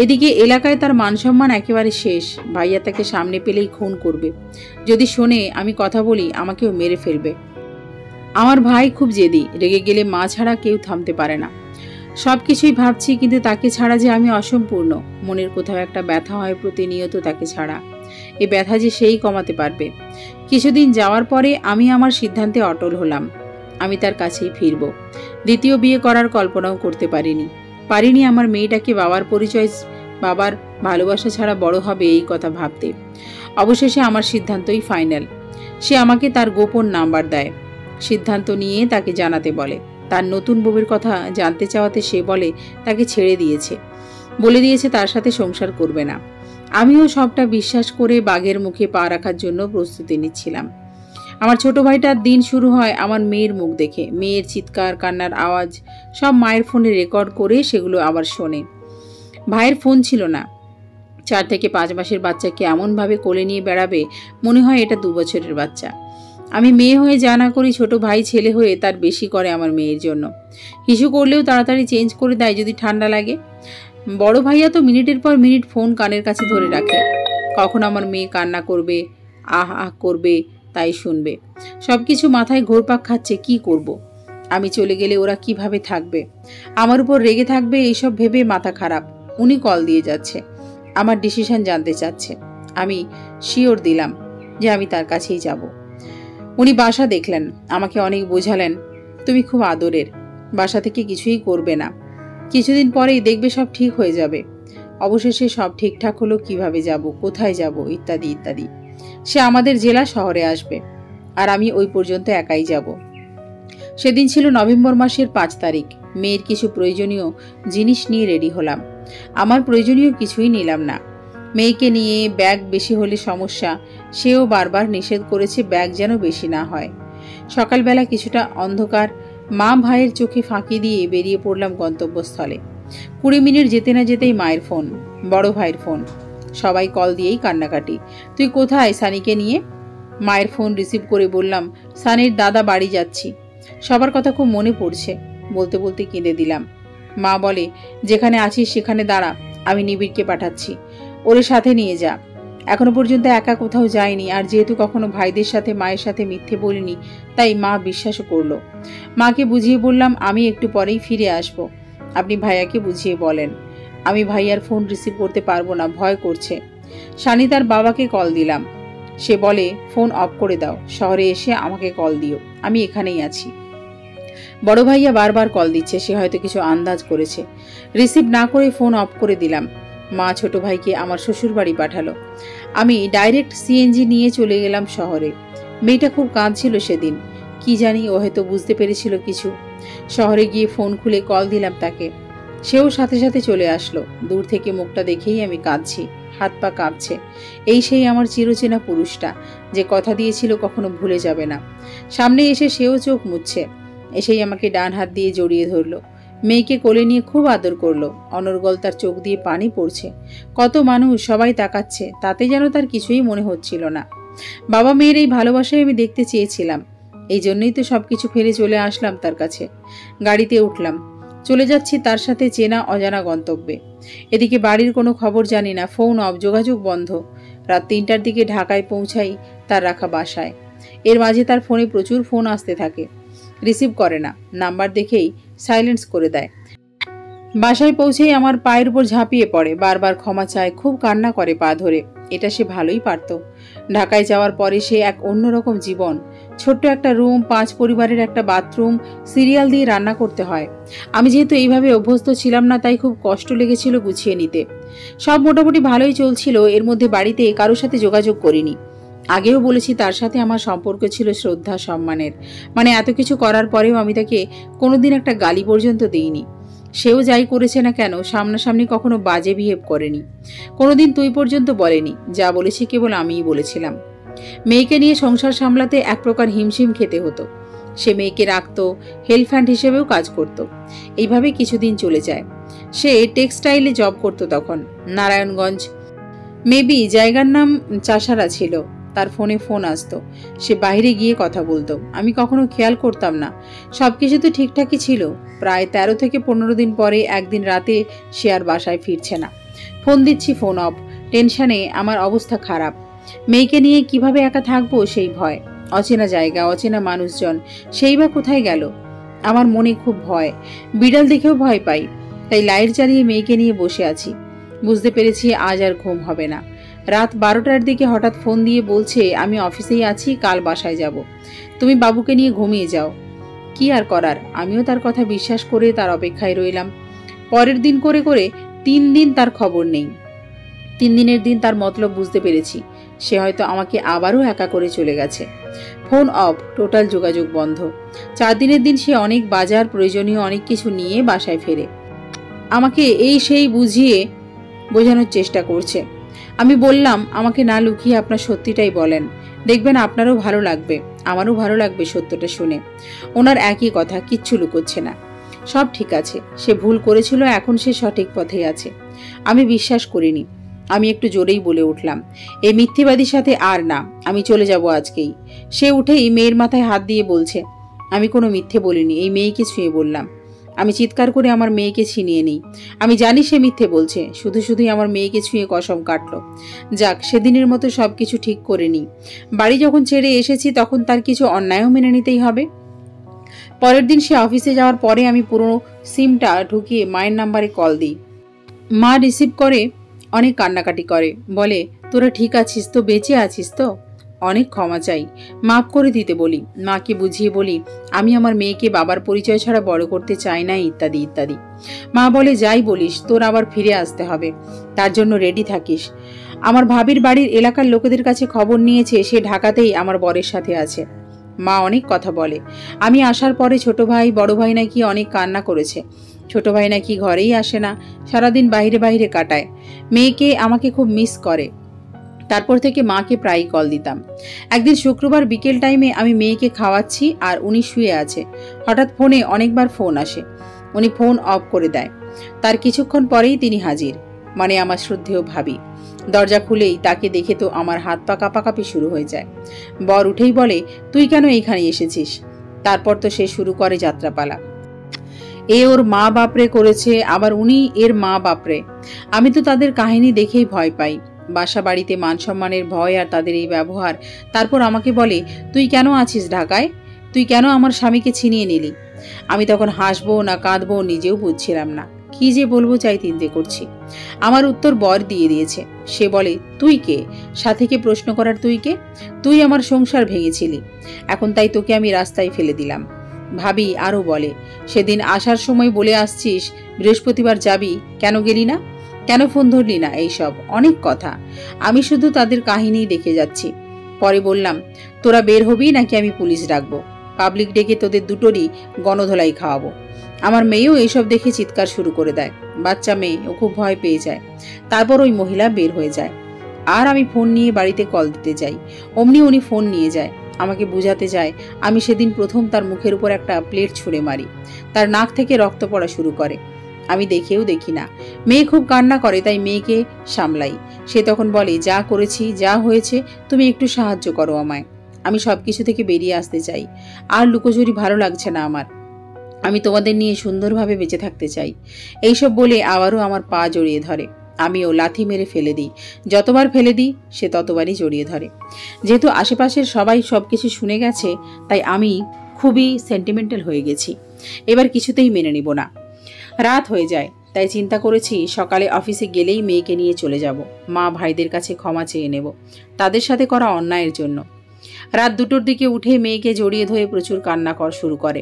এদিকে এলাকায় তার মান সম্মান একেবারে শেষ। ভাইয়া তাকে সামনে পেলেই খুন করবে। যদি শোনে আমি কথা বলি আমাকেও মেরে ফেলবে। আমার ভাই খুব জেদি, রেগে গেলে মা ছাড়া কেউ থামতে পারে না। সবকিছুই ভাবছি, কিন্তু তাকে ছাড়া যে আমি অসম্পূর্ণ। মনের কোথাও একটা ব্যথা হয় প্রতিনিয়ত তাকে ছাড়া। এই ব্যথা যে সেই কমাতে পারবে। কিছুদিন যাওয়ার পরে আমি আমার সিদ্ধান্তে অটল হলাম। আমি তার কাছেই ফিরব। দ্বিতীয় বিয়ে করার কল্পনাও করতে পারিনি আমার মেয়েটাকে বাবার পরিচয়, বাবার ভালোবাসা ছাড়া বড় হবে এই কথা ভাবতে। অবশেষে আমার সিদ্ধান্তই ফাইনাল। সে আমাকে তার গোপন নাম্বার দেয়, সিদ্ধান্ত নিয়ে তাকে জানাতে বলে। তার নতুন বউয়ের কথা জানতে চাওয়াতে সে বলে তাকে ছেড়ে দিয়েছে, বলে দিয়েছে তার সাথে সংসার করবে না। আমিও সবটা বিশ্বাস করে বাঘের মুখে পা রাখার জন্য প্রস্তুতি নিচ্ছিলাম। আমার ছোট ভাইটার দিন শুরু হয় আমার মেয়ের মুখ দেখে। মেয়ের চিৎকার কান্নার আওয়াজ সব মায়ের ফোনে রেকর্ড করে সেগুলো আবার শোনে। ভাইয়ের ফোন ছিল না। 4 থেকে 5 মাসের বাচ্চাকে এমনভাবে কোলে নিয়ে বেড়াবে, মনে হয় এটা 2 বছরের বাচ্চা। আমি মেয়ে হয়ে যা না করি, ছোট ভাই ছেলে হয়ে তার বেশি করে আমার মেয়ের জন্য। হিসু করলেও তাড়াতাড়ি চেঞ্জ করে দেয় যদি ঠান্ডা লাগে। বড় ভাইয়া তো মিনিটের পর মিনিট ফোন কানের কাছে ধরে রাখে। কখন আমার মেয়ে কান্না করবে, আহ আহ করবে, তাই শুনবে। সবকিছু মাথায় ঘোরপাক খাচ্ছে, কি করব। আমি চলে গেলে ওরা কিভাবে থাকবে, আমার উপর রেগে থাকবে, এইসব ভেবে মাথা খারাপ। উনি কল দিয়ে যাচ্ছে, আমার ডিসিশন জানতে চাচ্ছে। আমি শিওর দিলাম যে আমি তার কাছেই যাব। উনি বাসা দেখলেন, আমাকে অনেক বোঝালেন, তুমি খুব আদরের, বাসা থেকে কিছুই করবে না, কিছুদিন পরেই দেখবে সব ঠিক হয়ে যাবে। অবশেষে সব ঠিকঠাক হলো, কিভাবে যাব, কোথায় যাব, ইত্যাদি ইত্যাদি। সে আমাদের জেলা শহরে আসবে, আর আমি ওই পর্যন্ত একাই যাব। সেদিন ছিল নভেম্বর মাসের 5 তারিখ। মেয়ের কিছু প্রয়োজনীয় জিনিস নিয়ে রেডি হলাম। আমার প্রয়োজনীয় কিছুই নিলাম না। মেয়েকে নিয়ে ব্যাগ বেশি হলে সমস্যা, সেও বারবার নিষেধ করেছে ব্যাগ যেন বেশি না হয়। সকালবেলা কিছুটা অন্ধকার, মা ভাইয়ের চোখে ফাঁকি দিয়ে বেরিয়ে পড়লাম গন্তব্যস্থলে। 20 মিনিট যেতে না যেতেই মায়ের ফোন, বড় ভাইয়ের ফোন। সবাই কল দিয়েই কান্নাকাটি, তুই কোথায় সানিকে নিয়ে? মায়ের ফোন রিসিভ করে বললাম, সানির দাদা বাড়ি যাচ্ছি। সবার কথা খুব মনে পড়ছে, বলতে বলতে কেঁদে দিলাম। মা বলে, যেখানে আছিস সেখানে দাঁড়া, আমি নিবিড়কে পাঠাচ্ছি, ওরে সাথে নিয়ে যা। এখনো পর্যন্ত একা কোথাও যায়নি, আর যেহেতু কখনো ভাইদের সাথে মায়ের সাথে মিথ্যে বলিনি, তাই মা বিশ্বাসও করলো। মাকে বুঝিয়ে বললাম আমি একটু পরেই ফিরে আসব, আপনি ভাইয়াকে বুঝিয়ে বলেন। আমি ভাইয়ার ফোন রিসিভ করতে পারবো না, ভয় করছে। সানি তার বাবাকে কল দিলাম, সে বলে ফোন অফ করে দাও, শহরে এসে আমাকে কল দিও, আমি এখানেই আছি। বড় ভাইয়া বারবার কল দিচ্ছে, সে হয়তো কিছু আন্দাজ করেছে। রিসিভ না করে ফোন অফ করে দিলাম। মা ছোট ভাইকে আমার শ্বশুর বাড়ি পাঠালো। আমি ডাইরেক্ট সিএনজি নিয়ে চলে গেলাম শহরে। মেয়েটা খুব কাঁদছিল সেদিন, কি জানি ও হয়তো বুঝতে পেরেছিল কিছু। শহরে গিয়ে ফোন খুলে কল দিলাম তাকে, সেও সাথে সাথে চলে আসলো। দূর থেকে মুখটা দেখেই আমি কাঁদছি, হাত পা কাঁপছে। এই সেই আমার চিরচেনা পুরুষটা, যে কথা দিয়েছিল কখনো ভুলে যাবে না। সামনে এসে সেও চোখ মুছছে, এসেই আমাকে ডান হাত দিয়ে জড়িয়ে ধরলো। মেয়েকে কোলে নিয়ে খুব আদর করলো। অনর্গল তার চোখ দিয়ে পানি পড়ছে। কত মানুষ, সবাই তাকাচ্ছে, তাতে যেন তার কিছুই মনে হচ্ছিল না। বাবা মেয়ের এই ভালোবাসায় আমি দেখতে চেয়েছিলাম, এই জন্যই তো সবকিছু ফেলে চলে আসলাম তার কাছে। গাড়িতে উঠলাম, চলে যাচ্ছি তার সাথে চেনা অজানা গন্তব্যে। এদিকে বাড়ির কোনো খবর জানি না, ফোন অফ, যোগাযোগ বন্ধ। রাত 3টার দিকে ঢাকায় পৌঁছাই তার রাখা বাসায়। এর মাঝে তার ফোনে প্রচুর ফোন আসতে থাকে, রিসিভ করে না, নাম্বার দেখেই সাইলেন্স করে দেয়। বাসায় পৌঁছেই আমার পায়ের উপর ঝাঁপিয়ে পড়ে, বারবার ক্ষমা চায়, খুব কান্না করে পা ধরে। এটা সে ভালোই পারত। ঢাকায় যাওয়ার পরে সে এক অন্যরকম জীবন। ছোট্ট একটা রুম, 5 পরিবারের একটা বাথরুম, সিরিয়াল দিয়ে রান্না করতে হয়। আমি যেহেতু এইভাবে অভ্যস্ত ছিলাম না, তাই খুব কষ্ট লেগেছিল গুছিয়ে নিতে। সব মোটামুটি ভালোই চলছিল, এর মধ্যে বাড়িতে কারোর সাথে যোগাযোগ করিনি। আগেও বলেছি তার সাথে আমার সম্পর্ক ছিল শ্রদ্ধা সম্মানের, মানে এত কিছু করার পরেও আমি তাকে কোনোদিন একটা গালি পর্যন্ত দিইনি। সেও যাই করেছে না কেন, সামনাসামনি কখনো বাজে বিহেভ করেনি, কোনোদিন তুই পর্যন্ত বলেনি। যা বলেছি কেবল আমিই বলেছিলাম। মেয়েকে নিয়ে সংসার সামলাতে এক প্রকার হিমশিম খেতে হতো। সে মেয়েকে রাখতো, হেল্প হ্যান্ড হিসেবেও কাজ করত। এইভাবে কিছুদিন চলে যায়। সে টেক্সটাইলে জব করত তখন, নারায়ণগঞ্জ, মেবি জায়গার নাম চাষারা ছিল। তার ফোনে ফোন আসতো, সে বাইরে গিয়ে কথা বলতো, আমি কখনো খেয়াল করতাম না। সবকিছু তো ঠিকঠাকই ছিল। প্রায় 13 থেকে 15 দিন পরে একদিন রাতে সে আর বাসায় ফিরছে না। ফোন দিচ্ছি, ফোন অফ। টেনশনে আমার অবস্থা খারাপ। মেয়েকে নিয়ে কিভাবে একা থাকবো সেই ভয়। অচেনা জায়গা, অচেনা মানুষজন, সেই বা কোথায় গেল। আমার মনে খুব ভয়, বিড়াল দেখেও ভয় পাই। তাই লাইট জ্বালিয়ে মেয়েকে নিয়ে বসে আছি। বুঝতে পেরেছি আজ আর ঘুম হবে না। রাত 12টার দিকে হঠাৎ ফোন দিয়ে বলছে, আমি অফিসেই আছি, কাল বাসায় যাব, তুমি বাবুকে নিয়ে ঘুমিয়ে যাও। কি আর করার, আমিও তার কথা বিশ্বাস করে তার অপেক্ষায় রইলাম। পরের দিন করে করে 3 দিন তার খবর নেই। 3 দিনের দিন তার মতলব বুঝতে পেরেছি, সে হয়তো আমাকে আবারও একা করে চলে গেছে। ফোন অফ, টোটাল যোগাযোগ বন্ধ। 4 দিনের দিন সে অনেক বাজার প্রয়োজনীয় অনেক কিছু নিয়ে বাসায় ফেরে। আমাকে এই সেই বুঝিয়ে বোঝানোর চেষ্টা করছে। আমি বললাম, আমাকে না লুকিয়ে আপনার সত্যিটাই বলেন, দেখবেন আপনারও ভালো লাগবে, আমারও ভালো লাগবে সত্যটা শুনে। ওনার একই কথা, কিচ্ছু লুকোচ্ছে না, সব ঠিক আছে, সে ভুল করেছিল, এখন সে সঠিক পথে আছে। আমি বিশ্বাস করিনি। আমি একটু জোরেই বলে উঠলাম, এই মিথ্যেবাদীর সাথে আর না, আমি চলে যাব আজকেই। সে উঠেই মেয়ের মাথায় হাত দিয়ে বলছে, আমি কোনো মিথ্যে বলিনি, এই মেয়েকে ছুঁয়ে বললাম। আমি চিৎকার করে আমার মেয়েকে ছিনিয়ে নিই। আমি জানি সে মিথ্যে বলছে, শুধু শুধুই আমার মেয়েকে ছুঁয়ে কসম কাটলো। যাক, সেদিনের মতো সবকিছু ঠিক করে নিই। বাড়ি যখন ছেড়ে এসেছি তখন তার কিছু অন্যায়ও মেনে নিতেই হবে। পরের দিন সে অফিসে যাওয়ার পরে আমি পুরো সিমটা ঢুকিয়ে মায়ের নাম্বারে কল দিই। মা রিসিভ করে অনেক কান্নাকাটি করে, বলে, তোরা ঠিক আছিস তো, বেঁচে আছিস তো? অনেক ক্ষমা চাই, মাফ করে দিতে বলি। মাকে বুঝিয়ে বলি আমি আমার মেয়েকে বাবার পরিচয় ছাড়া বড় করতে চাই না, ইত্যাদি ইত্যাদি। মা বলে, যাই বলিস, তোর আবার ফিরে আসতে হবে, তার জন্য রেডি থাকিস। আমার ভাবির বাড়ির এলাকার লোকেদের কাছে খবর নিয়েছে সে ঢাকাতেই আমার বরের সাথে আছে। মা অনেক কথা বলে। আমি আসার পরে ছোট ভাই বড় ভাই নাকি অনেক কান্না করেছে। ছোট ভাই নাকি ঘরেই আসে না, সারাদিন বাইরে বাইরে কাটায়। মেয়েকে আমাকে খুব মিস করে। তারপর থেকে মাকে প্রায়ই কল দিতাম। একদিন শুক্রবার বিকেল টাইমে আমি মেয়েকে খাওয়াচ্ছি আর উনি শুয়ে আছে। হঠাৎ ফোনে অনেকবার ফোন আসে, উনি ফোন অফ করে দেয়। তার কিছুক্ষণ পরেই তিনি হাজির, মানে আমার শ্রদ্ধেয় ভাবি। দরজা খুলেই তাকে দেখে তো আমার হাত পা কাঁপাকাঁপি শুরু হয়ে যায়। বর উঠেই বলে, তুই কেন এইখানে এসেছিস? তারপর তো সে শুরু করে যাত্রাপালা। এ ওর মা বাপরে করেছে, আবার উনি এর মা বাপরে। আমি তো তাদের কাহিনী দেখেই ভয় পাই। বাসা বাড়িতে মান সম্মানের ভয় আর তাদের এই ব্যবহার। তারপর আমাকে বলে, তুই কেন আছিস ঢাকায়? তুই কেন আমার স্বামীকে ছিনিয়ে নিলি? আমি তখন হাসবো না কাঁদবো নিজেও বুঝছিলাম না, কি যে বলবো চাই চিন্তে করছি। আমার উত্তর বর দিয়ে দিয়েছে। সে বলে, তুই কে? সাথীকে প্রশ্ন করার তুই কে? তুই আমার সংসার ভেঙেছিলি, এখন তাই তোকে আমি রাস্তায় ফেলে দিলাম। ভাবি আরো বলে, সেদিন আসার সময় বলে আসছিস বৃহস্পতিবার যাবি, কেন গেলি না? কেন ফোন ধরলি না? এইসব অনেক কথা। আমি শুধু তাদের কাহিনী দেখে যাচ্ছি। পরে বললাম, তোরা বের হবি নাকি আমি পুলিশ ডাকবো? পাবলিক ডেকে তোদের দুটোরই গণধোলাই খাওয়াবো। আমার মেয়েও এইসব দেখে চিৎকার শুরু করে দেয়। বাচ্চা মেয়ে, ও খুব ভয় পেয়ে যায়। তারপর ওই মহিলা বের হয়ে যায় আর আমি ফোন নিয়ে বাড়িতে কল দিতে যাই। অমনি উনি ফোন নিয়ে যায়, আমাকে বুঝাতে যায় আমি সেদিন প্রথম তার মুখের উপর একটা প্লেট ছুঁড়ে মারি। তার নাক থেকে রক্ত পড়া শুরু করে। আমি দেখেও দেখি না। মেয়ে খুব কান্না করে, তাই মেয়েকে সামলাই। সে তখন বলে, যা করেছি যা হয়েছে তুমি একটু সাহায্য করো আমায়। আমি সবকিছু থেকে বেরিয়ে আসতে চাই, আর লুকোচুরি ভালো লাগছে না আমার। আমি তোমাদের নিয়ে সুন্দরভাবে বেঁচে থাকতে চাই। এইসব বলে আবারও আমার পা জড়িয়ে ধরে। আমিও লাথি মেরে ফেলে দিই। যতবার ফেলে দিই সে ততবারই জড়িয়ে ধরে। যেহেতু আশেপাশের সবাই সবকিছু শুনে গেছে, তাই আমি খুবই সেন্টিমেন্টাল হয়ে গেছি। এবার কিছুতেই মেনে নিব না। রাত হয়ে যায়, তাই চিন্তা করেছি সকালে অফিসে গেলেই মেয়েকে নিয়ে চলে যাব। মা ভাইদের কাছে ক্ষমা চেয়ে নেব তাদের সাথে করা অন্যায়ের জন্য। রাত 2টোর দিকে উঠে মেয়েকে জড়িয়ে ধরে প্রচুর কান্না শুরু করে।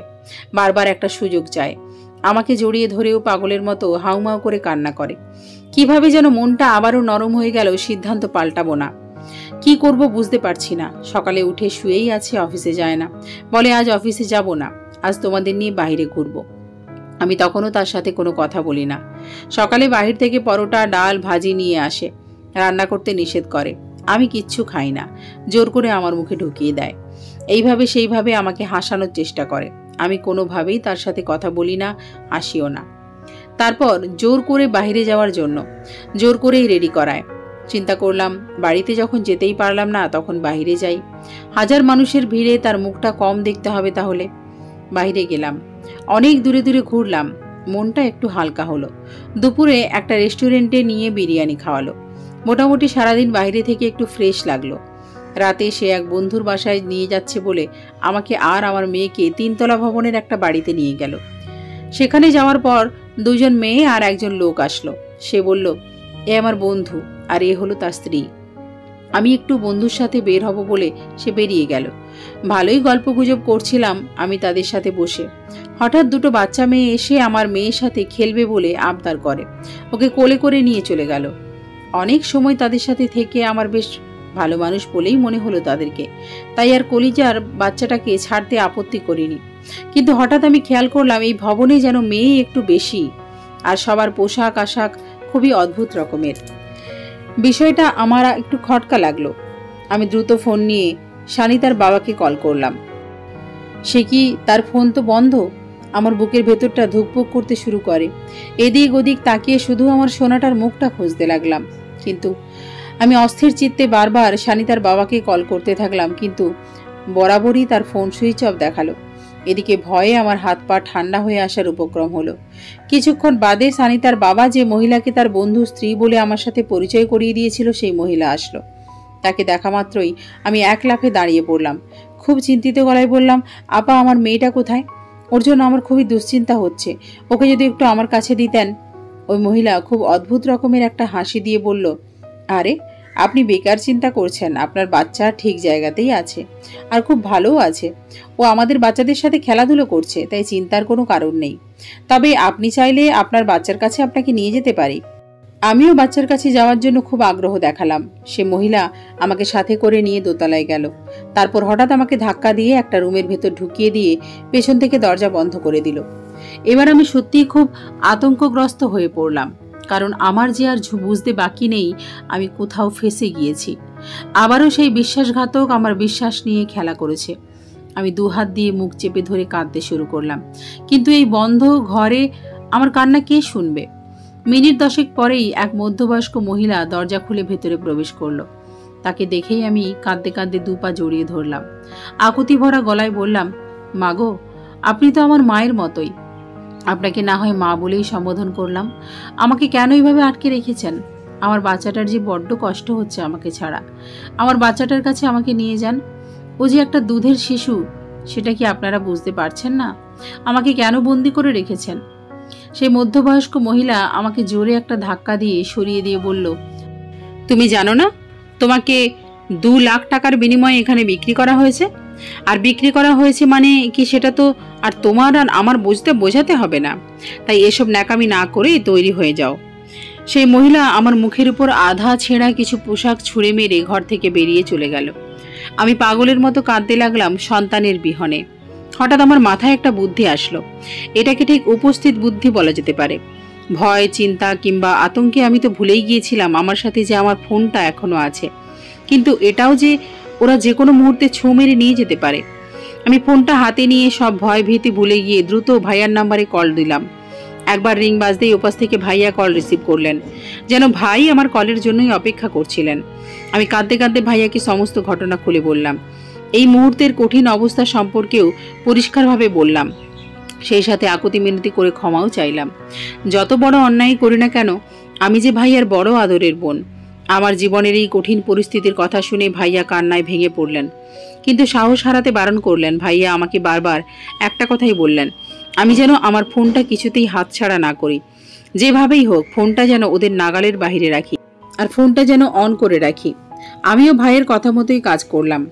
বারবার একটা সুযোগ চায়। আমাকে জড়িয়ে ধরেও পাগলের মতো হাউমাউ করে কান্না করে। কিভাবে যেন মনটা আবারও নরম হয়ে গেল, সিদ্ধান্ত পাল্টাবো না। কি করব বুঝতে পারছি না। সকালে উঠে শুয়েই আছে, অফিসে যায় না। বলে, আজ অফিসে যাব না, আজ তোমাদের নিয়ে বাইরে ঘুরবো। আমি তখনও তার সাথে কোনো কথা বলি না। সকালে বাহির থেকে পরোটা ডাল ভাজি নিয়ে আসে, রান্না করতে নিষেধ করে। আমি কিচ্ছু খাই না, জোর করে আমার মুখে ঢুকিয়ে দেয়। এইভাবে সেইভাবে আমাকে হাসানোর চেষ্টা করে। আমি কোনোভাবেই তার সাথে কথা বলি না, হাসিও না। তারপর জোর করে বাইরে যাওয়ার জন্য জোর করেই রেডি করায়। চিন্তা করলাম, বাড়িতে যখন যেতেই পারলাম না তখন বাইরে যাই। হাজার মানুষের ভিড়ে তার মুখটা কম দেখতে হবে তাহলে। বাইরে গেলাম, অনেক দূরে দূরে ঘুরলাম, মনটা একটু হালকা হলো। দুপুরে একটা রেস্টুরেন্টে নিয়ে বিরিয়ানি খাওয়ালো। মোটামুটি সারাদিন বাইরে থেকে একটু ফ্রেশ লাগলো। রাতে সে এক বন্ধুর বাসায় নিয়ে যাচ্ছে বলে আমাকে আর আমার মেয়েকে 3তলা ভবনের একটা বাড়িতে নিয়ে গেল। সেখানে যাওয়ার পর 2জন মেয়ে আর একজন লোক আসলো। সে বলল, এ আমার বন্ধু আর এ হলো তার স্ত্রী। আমি একটু বন্ধুর সাথে বের হব বলে সে বেরিয়ে গেল। ভালোই গল্পগুজব করছিলাম আমি তাদের সাথে বসে। হঠাৎ দুটো বাচ্চা মেয়ে এসে আমার মেয়ের সাথে খেলবে বলে আবদার করে, ওকে কোলে করে নিয়ে চলে গেল। অনেক সময় তাদের সাথে থেকে আমার বেশ ভালো মানুষ বলেই মনে হলো তাদেরকে, তাই আর কলিজার বাচ্চাটাকে ছাড়তে আপত্তি করিনি। কিন্তু হঠাৎ আমি খেয়াল করলাম এই ভবনে যেন মেয়ে একটু বেশি, আর সবার পোশাক আশাক খুবই অদ্ভুত রকমের। বিষয়টা আমার একটু খটকা লাগলো। আমি দ্রুত ফোন নিয়ে সানিতার বাবাকে কল করলাম। সে কি, তার ফোন তো বন্ধ। আমার বুকের ভেতরটা ধুকপুক করতে শুরু করে। এদিক ওদিক তাকিয়ে শুধু আমার সোনাটার মুখটা খুঁজতে লাগলাম। কিন্তু আমি অস্থির চিত্তে বারবার সানিতার বাবাকে কল করতে থাকলাম, কিন্তু বরাবরই তার ফোন সুইচ অফ দেখালো। এদিকে ভয়ে আমার হাত পা ঠান্ডা হয়ে আসার উপক্রম হলো। কিছুক্ষণ বাদে সানিতার বাবা যে মহিলাকে তার বন্ধু স্ত্রী বলে আমার সাথে পরিচয় করিয়ে দিয়েছিল সেই মহিলা আসলো। তাকে দেখা মাত্রই আমি এক লাফে দাঁড়িয়ে পড়লাম। খুব চিন্তিত গলায় বললাম, আপা, আমার মেয়েটা কোথায়? ওর জন্য আমার খুবই দুশ্চিন্তা হচ্ছে, ওকে যদি একটু আমার কাছে দিতেন। ওই মহিলা খুব অদ্ভুত রকমের একটা হাসি দিয়ে বলল, আরে আপনি বেকার চিন্তা করছেন, আপনার বাচ্চা ঠিক জায়গাতেই আছে, আর খুব ভালোও আছে। ও আমাদের বাচ্চাদের সাথে খেলাধুলো করছে, তাই চিন্তার কোনো কারণ নেই। তবে আপনি চাইলে আপনার বাচ্চার কাছে আপনাকে নিয়ে যেতে পারি। আমিও বাচ্চার কাছে যাওয়ার জন্য খুব আগ্রহ দেখালাম। সে মহিলা আমাকে সাথে করে নিয়ে দোতলায় গেল। তারপর হঠাৎ আমাকে ধাক্কা দিয়ে একটা রুমের ভেতর ঢুকিয়ে দিয়ে পেছন থেকে দরজা বন্ধ করে দিল। এবার আমি সত্যিই খুব আতঙ্কগ্রস্ত হয়ে পড়লাম, কারণ আমার যে আর বুঝতে বাকি নেই আমি কোথাও ফেঁসে গিয়েছি। আবারও সেই বিশ্বাসঘাতক আমার বিশ্বাস নিয়ে খেলা করেছে। আমি দুহাত দিয়ে মুখ চেপে ধরে কাঁদতে শুরু করলাম, কিন্তু এই বন্ধ ঘরে আমার কান্না কে শুনবে? মিনিট 10 পরেই এক মধ্যবয়স্ক মহিলা দরজা খুলে ভেতরে প্রবেশ করলো। তাকে দেখেই আমি কাঁদতে কাঁদতে দুপা জড়িয়ে ধরলাম। আকুতি ভরা গলায় বললাম, মাগো, আপনি তো আমার মায়ের মতোই। আপনাকে না হয় মা বলেই সম্বোধন করলাম। আমাকে কেন এইভাবে আটকে রেখেছেন? আমার বাচ্চাটার যে বড্ড কষ্ট হচ্ছে আমাকে ছাড়া। আমার বাচ্চাটার কাছে আমাকে নিয়ে যান। ও যে একটা দুধের শিশু, সেটা কি আপনারা বুঝতে পারছেন না? আমাকে কেন বন্দি করে রেখেছেন? সেই মধ্যবয়স্ক মহিলা আমাকে জোরে একটা ধাক্কা দিয়ে সরিয়ে দিয়ে বলল, তুমি জানো না তোমাকে 2 লাখ টাকার বিনিময়ে এখানে বিক্রি করা হয়েছে? আর বিক্রি করা হয়েছে মানে কি সেটা তো আর তোমার আর আমার বোঝাতে হবে না। তাই এসব ন্যাকামি না করে তৈরি হয়ে যাও। সেই মহিলা আমার মুখের উপর আধা ছেঁড়া কিছু পোশাক ছুঁড়ে মেরে ঘর থেকে বেরিয়ে চলে গেল। আমি পাগলের মতো কাঁদতে লাগলাম সন্তানের বিহনে। হঠাৎ আমার মাথায় একটা বুদ্ধি আসলো। এটাকে ঠিক উপস্থিত বুদ্ধি বলা যেতে পারে। ভয়, চিন্তা কিংবা আতঙ্কে আমি তো ভুলেই গিয়েছিলাম আমার সাথে যে আমার ফোনটা এখনো আছে, কিন্তু এটাও যে ওরা যে কোনো মুহূর্তে ছোঁ মেরে নিয়ে যেতে পারে। আমি ফোনটা হাতে নিয়ে সব ভয় ভীতি ভুলে গিয়ে দ্রুত ভাইয়ার নাম্বারে কল দিলাম। একবার রিং বাজতেই ওপাশ থেকে ভাইয়া কল রিসিভ করলেন, যেন ভাই আমার কলের জন্যই অপেক্ষা করছিলেন। আমি কাঁদতে কাঁদতে ভাইয়াকে সমস্ত ঘটনা খুলে বললাম। এই মুহূর্তের কঠিন অবস্থা সম্পর্কেও পরিষ্কারভাবে বললাম। সেই সাথে আকুতি মিনতি করে ক্ষমাও চাইলাম। যত বড় অন্যায় করি না কেন, আমি যে ভাইয়ার বড় আদরের বোন। আমার জীবনের এই কঠিন পরিস্থিতির কথা শুনে ভাইয়া কান্নায় ভেঙে পড়লেন, কিন্তু সাহস হারাতে বারণ করলেন। ভাইয়া আমাকে বারবার একটা কথাই বললেন, আমি যেন আমার ফোনটা কিছুতেই হাতছাড়া না করি। যেভাবেই হোক ফোনটা যেন ওদের নাগালের বাইরে রাখি, আর ফোনটা যেন অন করে রাখি। আমিও ভাইয়ের কথা মতোই কাজ করলাম।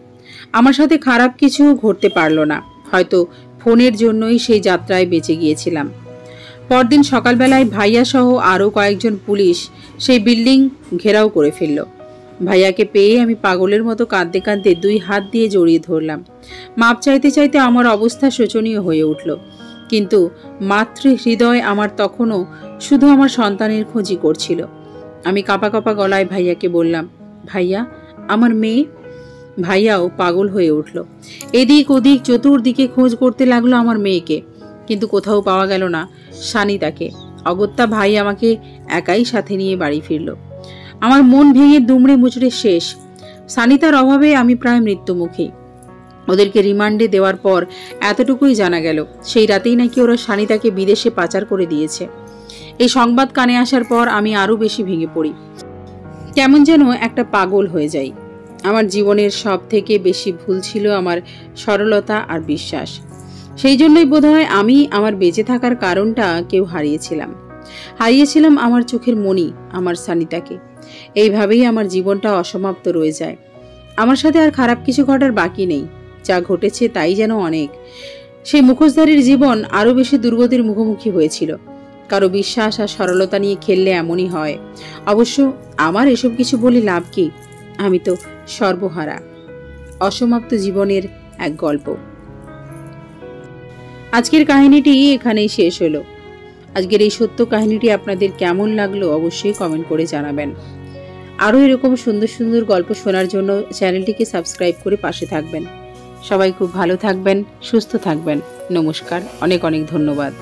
আমার সাথে খারাপ কিছু ঘটতে পারল না। হয়তো ফোনের জন্যই সেই যাত্রায় বেঁচে গিয়েছিলাম। পরদিন সকালবেলায় ভাইয়া সহ আরও কয়েকজন পুলিশ সেই বিল্ডিং ঘেরাও করে ফেলল। ভাইয়াকে পেয়ে আমি পাগলের মতো কাঁদতে কাঁদতে 2 হাত দিয়ে জড়িয়ে ধরলাম। মাপ চাইতে চাইতে আমার অবস্থা শোচনীয় হয়ে উঠল, কিন্তু মাতৃ হৃদয় আমার তখনও শুধু আমার সন্তানের খোঁজই করছিল। আমি কাঁপা কাঁপা গলায় ভাইয়াকে বললাম, ভাইয়া, আমার মেয়ে। ভাইয়াও পাগল হয়ে উঠল। এদিক ওদিক চতুর্দিকে খোঁজ করতে লাগলো আমার মেয়েকে, কিন্তু কোথাও পাওয়া গেল না সানিতাকে। অগত্যা ভাই আমাকে একাই সাথে নিয়ে বাড়ি ফিরল। আমার মন ভেঙে দুমড়ে মুচড়ে শেষ। সানিতার অভাবে আমি প্রায় মৃত্যুমুখী। ওদেরকে রিমান্ডে দেওয়ার পর এতটুকুই জানা গেল, সেই রাতেই নাকি ওরা সানিতাকে বিদেশে পাচার করে দিয়েছে। এই সংবাদ কানে আসার পর আমি আরো বেশি ভেঙে পড়ি। কেমন যেন একটা পাগল হয়ে যাই। আমার জীবনের সব থেকে বেশি ভুল ছিল আমার সরলতা আর বিশ্বাস। সেই জন্যই বোধহয় আমি আমার বেঁচে থাকার কারণটা হারিয়েছিলাম আমার চোখের মণি, আমার সানিতাকে। এইভাবেই আমার জীবনটা অসমাপ্ত রয়ে যায়। আমার সাথে আর খারাপ কিছু ঘটার বাকি নেই, যা ঘটেছে তাই যেন অনেক। সেই মুখোশধারীর জীবন আরও বেশি দুর্গতির মুখোমুখি হয়েছিল। কারো বিশ্বাস আর সরলতা নিয়ে খেললে এমনই হয়। অবশ্য আমার এসব কিছু বলে লাভ কি? আমি তো সর্বহারা, অসমাপ্ত জীবনের এক গল্প। আজকের কাহিনীটি এখানেই শেষ হলো। আজকের এই সত্য কাহিনীটি আপনাদের কেমন লাগলো অবশ্যই কমেন্ট করে জানাবেন। আরও এরকম সুন্দর সুন্দর গল্প শোনার জন্য চ্যানেলটিকে সাবস্ক্রাইব করে পাশে থাকবেন। সবাই খুব ভালো থাকবেন, সুস্থ থাকবেন। নমস্কার, অনেক অনেক ধন্যবাদ।